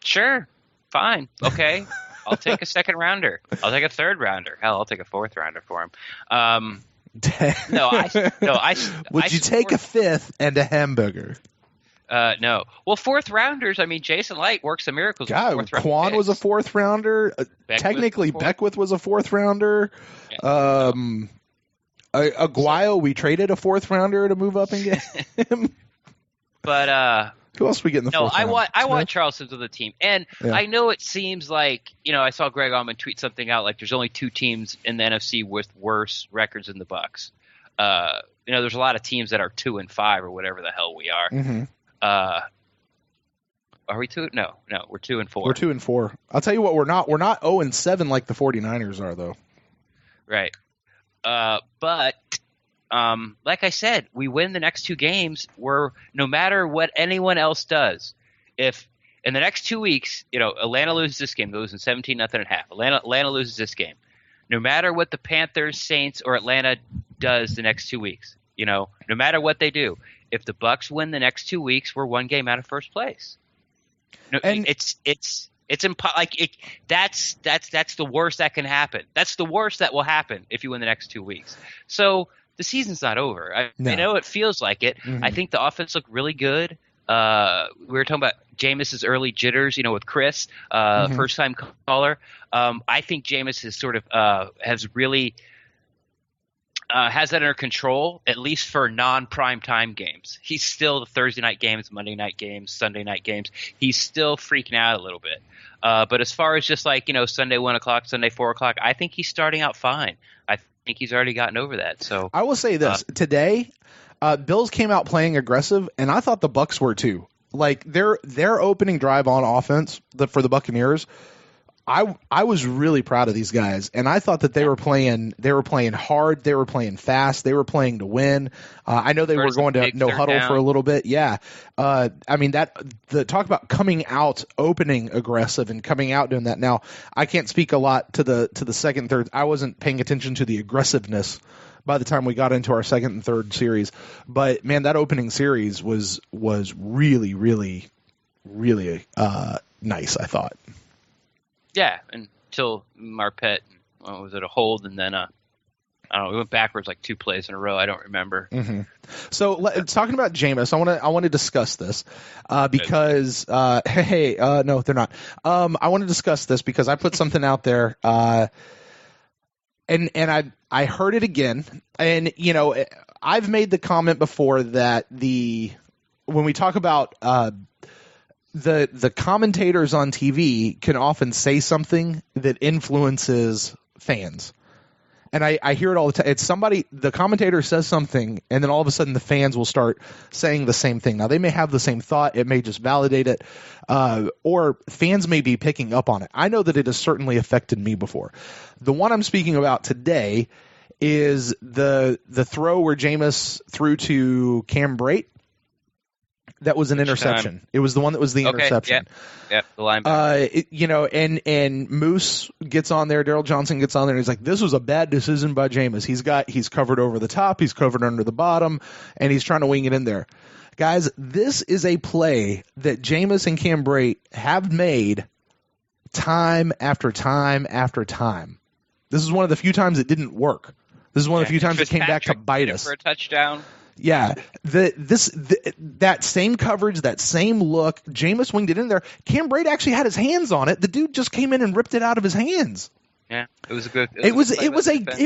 Sure, fine, okay. I'll take a 2nd rounder. I'll take a 3rd rounder. Hell, I'll take a 4th rounder for him. Would you take a 5th and a hamburger? No. Well, 4th rounders. I mean, Jason Licht works some miracles. God, Quan was a 4th rounder. Technically, Beckwith was a 4th rounder. Yeah. Aguayo, we traded a 4th rounder to move up and get him. But who else we get in the 4th round? I want Charles Sims on the team, and I know it seems like I saw Greg Allman tweet something out like there's only 2 teams in the NFC with worse records than the Bucs. There's a lot of teams that are 2-5 or whatever the hell we are. Are we 2? No, we're 2-4. We're 2-4. I'll tell you what, we're not 0-7 like the 49ers are, though. Right. But like I said, we win the next 2 games. No matter what anyone else does, if in the next 2 weeks, Atlanta loses this game, goes in 17-0 at half. Atlanta loses this game. No matter what the Panthers, Saints, or Atlanta does the next 2 weeks, no matter what they do, if the Bucs win the next 2 weeks, we're 1 game out of 1st place. No, and that's the worst that can happen. That's the worst that will happen if you win the next 2 weeks. So the season's not over. I know it feels like it. I think the offense looked really good. We were talking about Jameis's early jitters, with Chris, first time caller. I think Jameis is sort of has really has that under control, at least for non-prime time games. He's still the Thursday night games, Monday night games, Sunday night games. He's still freaking out a little bit. But as far as just like, Sunday 1 o'clock, Sunday 4 o'clock, I think he's starting out fine. I think he's already gotten over that. So I will say this. Today, Bills came out playing aggressive, and I thought the Bucs were too. Like their opening drive on offense for the Buccaneers, I was really proud of these guys, and I thought that they were playing hard, they were playing fast, they were playing to win. I know they were going to no huddle for a little bit. Yeah. I mean, talk about coming out, opening aggressive and coming out doing that. Now, I can't speak a lot to the second, third. I wasn't paying attention to the aggressiveness by the time we got into our second and third series. But man, that opening series was really, really, really nice, I thought. Yeah, until Marpet, was it a hold, and then I don't know, we went backwards like 2 plays in a row. I don't remember. Mm-hmm. So talking about Jameis, I want to discuss this because no, they're not. I want to discuss this because I put something out there, and I heard it again, and I've made the comment before that when we talk about the commentators on TV can often say something that influences fans. And I hear it all the time. It's the commentator says something, and then all of a sudden the fans will start saying the same thing. Now, they may have the same thought. It may just validate it, or fans may be picking up on it. I know that it has certainly affected me before. The one I'm speaking about today is the throw where Jameis threw to Cam Brate. That was an interception. It was the one that was the interception. Yeah, the linebacker. And Moose gets on there. Daryl Johnson gets on there, and he's like, "This was a bad decision by Jameis. He's covered over the top, he's covered under the bottom, and he's trying to wing it in there." Guys, this is a play that Jameis and Cam Brate have made time after time after time. This is one of the few times it didn't work. This is one of the few times it came back to bite us for a touchdown. Yeah, that same coverage, that same look, Jameis winged it in there. Cam Brate actually had his hands on it. The dude just came in and ripped it out of his hands. Yeah, it was a good. It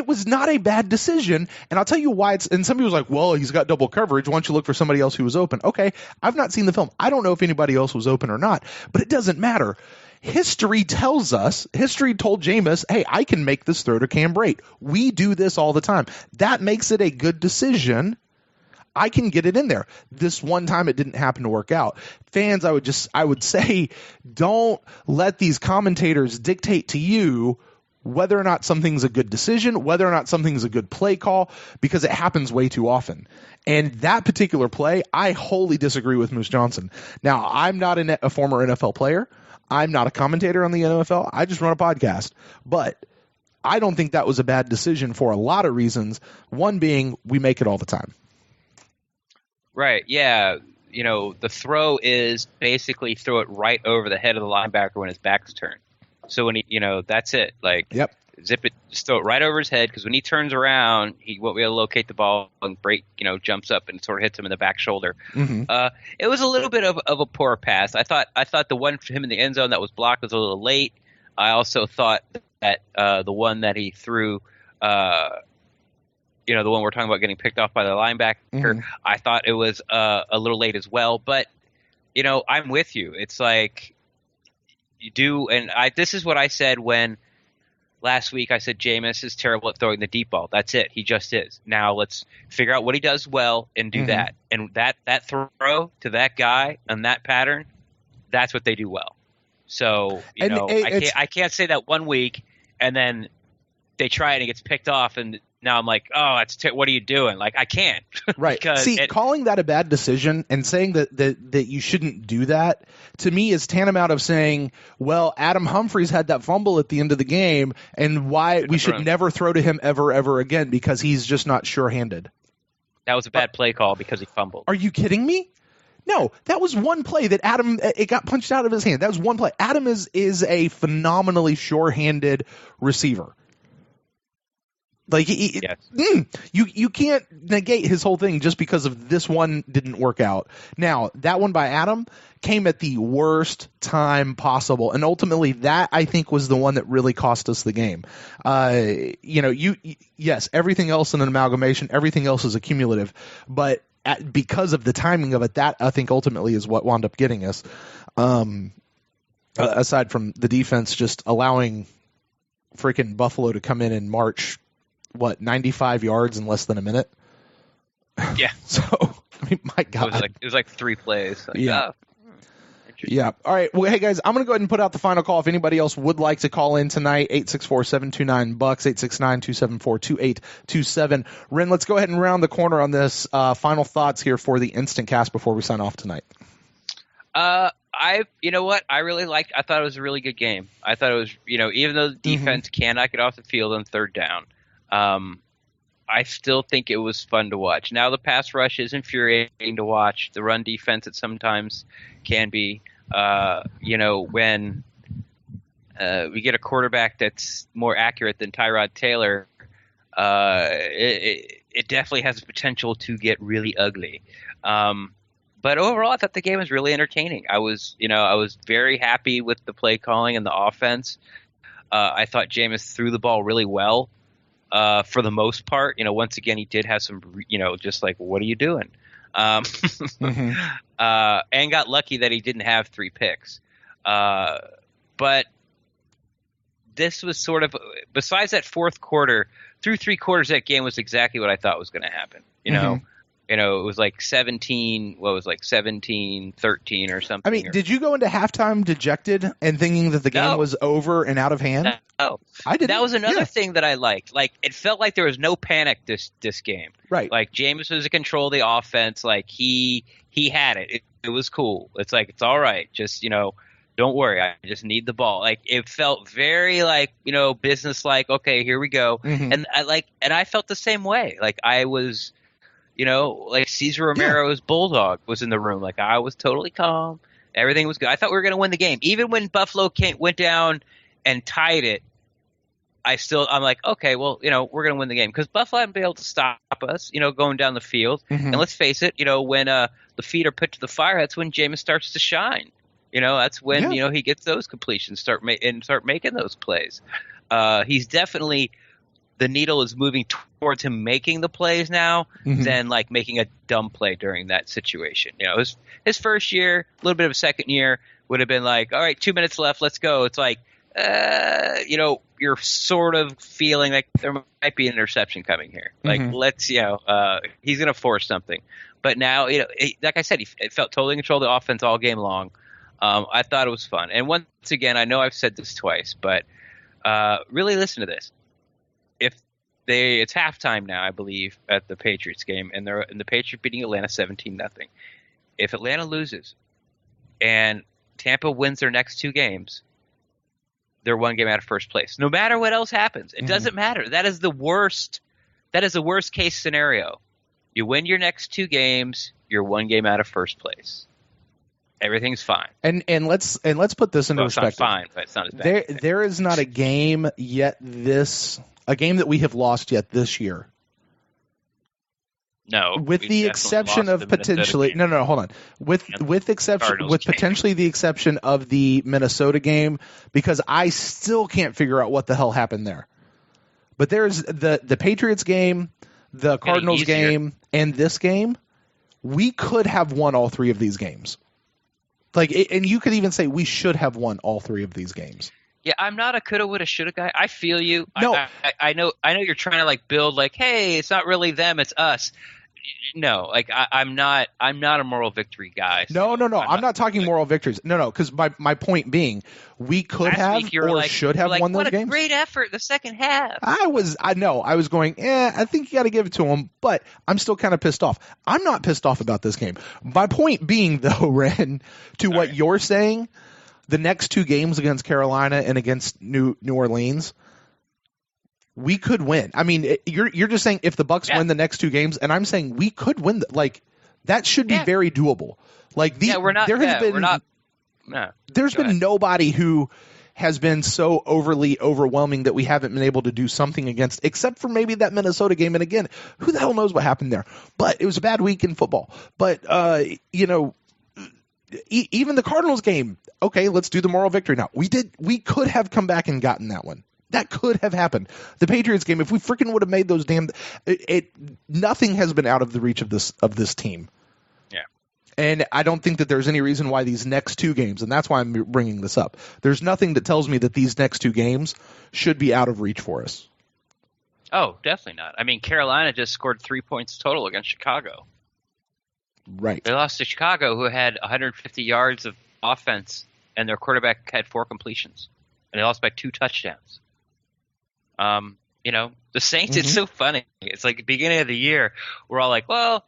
was not a bad decision, and I'll tell you why. And some people's like, well, he's got double coverage. Why don't you look for somebody else who was open? Okay, I've not seen the film. I don't know if anybody else was open or not, but it doesn't matter. History told Jameis, hey, I can make this throw to Cam Brate. We do this all the time. That makes it a good decision. I can get it in there. This one time it didn't happen to work out. Fans, I would say, don't let these commentators dictate to you whether or not something's a good decision, whether or not something's a good play call, because it happens way too often. And that particular play, I wholly disagree with Moose Johnson. Now, I'm not a former NFL player. I'm not a commentator on the NFL. I just run a podcast. But I don't think that was a bad decision for a lot of reasons. One being, we make it all the time. Right, yeah. The throw is basically throw it right over the head of the linebacker when his back's turned. So when that's it. Like, yep. Zip it, just throw it right over his head, because when he turns around, he won't be able to locate the ball, and Brate, jumps up and sort of hits him in the back shoulder. Mm-hmm. It was a little bit of a poor pass. I thought the one for him in the end zone that was blocked was a little late. I also thought that the one that he threw, the one we're talking about getting picked off by the linebacker, mm-hmm. I thought it was a little late as well. But, I'm with you. It's like you do, and this is what I said when last week I said Jameis is terrible at throwing the deep ball. That's it. He just is. Now let's figure out what he does well and do mm-hmm. that. And that throw to that guy and that pattern, that's what they do well. So, I can't say that one week and then they try it and it gets picked off, and now I'm like, oh, what are you doing? Like, I can't. Right. Calling that a bad decision and saying that you shouldn't do that, to me, is tantamount of saying, well, Adam Humphries had that fumble at the end of the game, and why we should never throw to him ever again because he's just not sure-handed. That was a bad play call because he fumbled. Are you kidding me? No, that was one play that Adam, it got punched out of his hand. That was one play. Adam is a phenomenally sure-handed receiver. Like, yes. You can't negate his whole thing just because of this one didn't work out. Now, that one by Adam came at the worst time possible, and ultimately that, I think, was the one that really cost us the game. Yes, everything else in an amalgamation, everything else is accumulative, but because of the timing of it, that, I think, ultimately is what wound up getting us. Aside from the defense just allowing freaking Buffalo to come in and march 95 yards in less than a minute? Yeah. So, I mean, my God. It was like 3 plays. Like, yeah. Yeah. All right. Well, hey, guys, I'm going to go ahead and put out the final call. If anybody else would like to call in tonight, 864-729-BUCKS, 869-274-2827. Ren, let's go ahead and round the corner on this. Final thoughts here for the InstantCast before we sign off tonight. You know what? I thought it was a really good game. I thought it was, even though the defense cannot get off the field on third down, I still think it was fun to watch. Now the pass rush is infuriating to watch. The run defense it sometimes can be. When we get a quarterback that's more accurate than Tyrod Taylor, it definitely has the potential to get really ugly. But overall, I thought the game was really entertaining. I was very happy with the play calling and the offense. I thought Jameis threw the ball really well. For the most part, once again, he did have some, just like, what are you doing? And got lucky that he didn't have 3 picks. But this was sort of, besides that fourth quarter, through 3 quarters, that game was exactly what I thought was going to happen. It was like 17 13 or something. I mean, did you go into halftime dejected and thinking that the game was over and out of hand? No. I didn't. That was another thing that I liked. Like, it felt like there was no panic this game. Right. Like, Jameis was in control of the offense. Like, he had it. It was cool. It's like, it's all right. Just, don't worry. I just need the ball. Like, it felt very like, business-like. Okay, here we go. And I felt the same way. Like, I was, like Cesar Romero's bulldog was in the room. Like, I was totally calm. Everything was good. I thought we were going to win the game. Even when Buffalo went down and tied it, I'm like, okay, well, we're going to win the game because Buffalo hadn't been able to stop us, going down the field. And let's face it, when the feet are put to the fire, that's when Jameis starts to shine. That's when he gets those completions, start making those plays. He's definitely, the needle is moving towards him making the plays now than like making a dumb play during that situation. His first year, a little bit of a second year would have been like, all right, 2 minutes left, let's go. It's like, you're sort of feeling like there might be an interception coming here. Like, let's, he's going to force something. But now, like I said, he felt totally in control of the offense all game long. I thought it was fun. And once again, I know I've said this twice, but really listen to this. It's halftime now, I believe, at the Patriots game, and the Patriots beating Atlanta 17-0. If Atlanta loses and Tampa wins their next 2 games, they're 1 game out of first place. No matter what else happens, it doesn't matter. That is the worst. That is the worst case scenario. You win your next 2 games, you're 1 game out of first place. Everything's fine. And let's put this into perspective. It's not fine, but it's not as bad. There is not a game yet a game that we have lost yet this year. No, with the exception of potentially hold on. With potentially the exception of the Minnesota game, because I still can't figure out what the hell happened there. But there's the Patriots game, the Cardinals game, and this game. We could have won all 3 of these games. And you could even say we should have won all 3 of these games. Yeah, I'm not a coulda, woulda, shoulda guy. I feel you. No. I know you're trying to like build like, hey, it's not really them, it's us. No, like I'm not a moral victory guy. So no. I'm not talking moral victories. No, because my point being, we could have or should have won those games. What a great effort the second half. I was going, I think you got to give it to them, but I'm still kind of pissed off. I'm not pissed off about this game. My point being, though, Ren, to what you're saying, the next 2 games against Carolina and against New Orleans, we could win. I mean, you're just saying if the Bucs win the next 2 games, and I'm saying we could win. That should be very doable. There's been nobody who has been so overly overwhelming that we haven't been able to do something against, except for maybe that Minnesota game. And again, who the hell knows what happened there? But it was a bad week in football. But even the Cardinals game. Okay, let's do the moral victory now. We could have come back and gotten that one. That could have happened. The Patriots game, if we freaking would have made those nothing has been out of the reach of this team. Yeah. And I don't think that there's any reason why these next 2 games, and that's why I'm bringing this up. There's nothing that tells me that these next 2 games should be out of reach for us. Oh, definitely not. I mean, Carolina just scored 3 points total against Chicago. Right. They lost to Chicago, who had 150 yards of offense, and their quarterback had 4 completions, and they lost by 2 touchdowns. The Saints, it's so funny. It's like the beginning of the year, we're all like, well,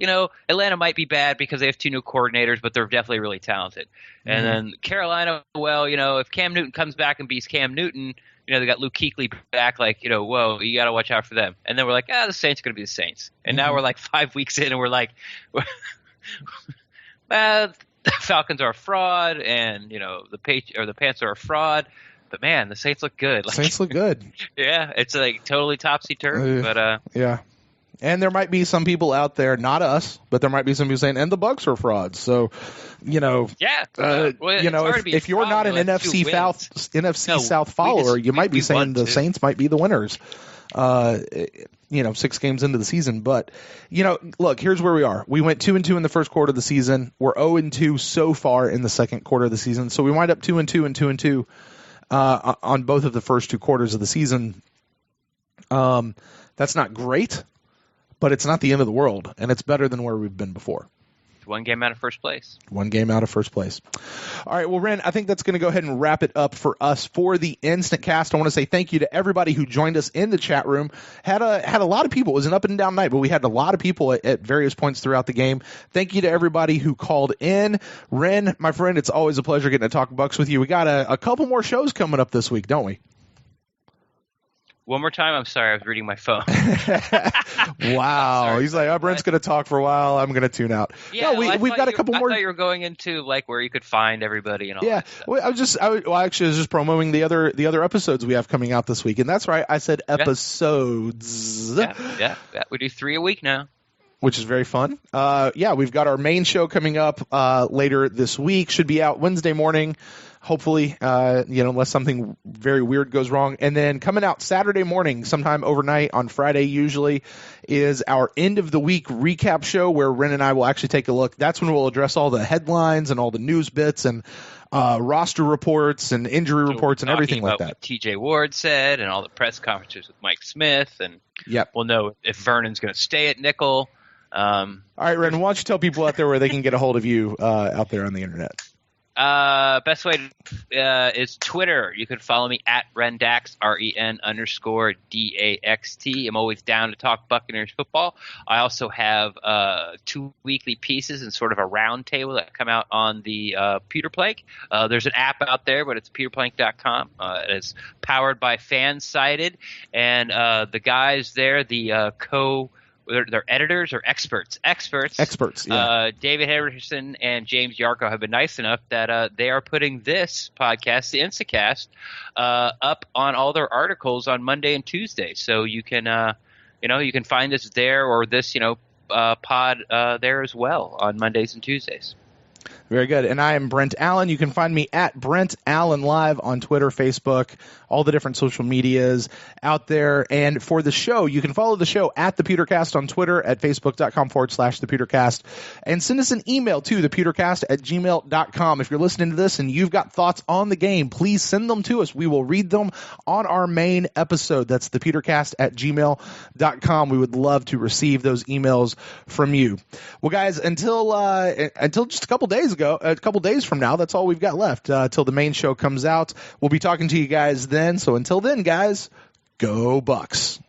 Atlanta might be bad because they have 2 new coordinators, but they're definitely really talented. And then Carolina, well, if Cam Newton comes back and beats Cam Newton, they got Luke Kuechly back, like, whoa, you got to watch out for them. And then we're like, the Saints are going to be the Saints. And now we're like 5 weeks in, and we're like, the Falcons are a fraud, and, the Pants are a fraud. But man, the Saints look good. Saints look good. Yeah, it's like totally topsy-turvy. But yeah, and there might be some people out there, not us, but there might be some people saying, "And the Bucs are frauds." So, if you're not an NFC South follower, you might be saying the Saints might be the winners. 6 games into the season. But, look, here's where we are. We went 2-2 in the first quarter of the season. We're 0-2 so far in the second quarter of the season. So we wind up 2-2 and 2-2. On both of the first 2 quarters of the season. That's not great, but it's not the end of the world, and it's better than where we've been before. 1 game out of first place. 1 game out of first place. All right, well, Ren, I think that's going to go ahead and wrap it up for us for the InstantCast. I want to say thank you to everybody who joined us in the chat room. Had a lot of people. It was an up and down night, but we had a lot of people at various points throughout the game. Thank you to everybody who called in. Ren, my friend, it's always a pleasure getting to talk Bucs with you. We got a couple more shows coming up this week, don't we? One more time. I'm sorry. I was reading my phone. Wow. He's like, Brent's going to talk for a while. I'm going to tune out. Yeah, no, we've got a couple more. I thought you were going into like where you could find everybody and all that stuff. Well, I was just promoting the other episodes we have coming out this week. And that's right. I said episodes. Yeah. We do 3 a week now. Which is very fun. We've got our main show coming up later this week. Should be out Wednesday morning. Hopefully, unless something very weird goes wrong. And then coming out Saturday morning, sometime overnight on Friday usually, is our end of the week recap show where Ren and I will actually take a look. That's when we'll address all the headlines and all the news bits and roster reports and injury reports and everything like that. What TJ Ward said and all the press conferences with Mike Smith. And we'll know if Vernon's going to stay at nickel. All right, Ren, why don't you tell people out there where they can get a hold of you out there on the internet? Best way is Twitter. You can follow me at Rendax, REN_DAXT. I'm always down to talk Buccaneers football. I also have 2 weekly pieces and sort of a round table that come out on the Pewter Plank. There's an app out there, but it's pewterplank.com. It is powered by Fansided, and the guys there, the they're editors or experts. Experts. Yeah. David Henderson and James Yarko have been nice enough that they are putting this podcast, the InstantCast, up on all their articles on Monday and Tuesday. So you can, you can find this there or this, pod there as well on Mondays and Tuesdays. Very good. And I am Brent Allen. You can find me at Brent Allen Live on Twitter, Facebook, all the different social medias out there. And for the show, you can follow the show at The Pewtercast on Twitter, at facebook.com/The Pewtercast. And send us an email to thepewtercast@gmail.com. If you're listening to this and you've got thoughts on the game, please send them to us. We will read them on our main episode. That's thepewtercast@gmail.com. We would love to receive those emails from you. Well, guys, until just a couple days from now, that's all we've got left till the main show comes out. We'll be talking to you guys then. So until then, guys, go Bucs.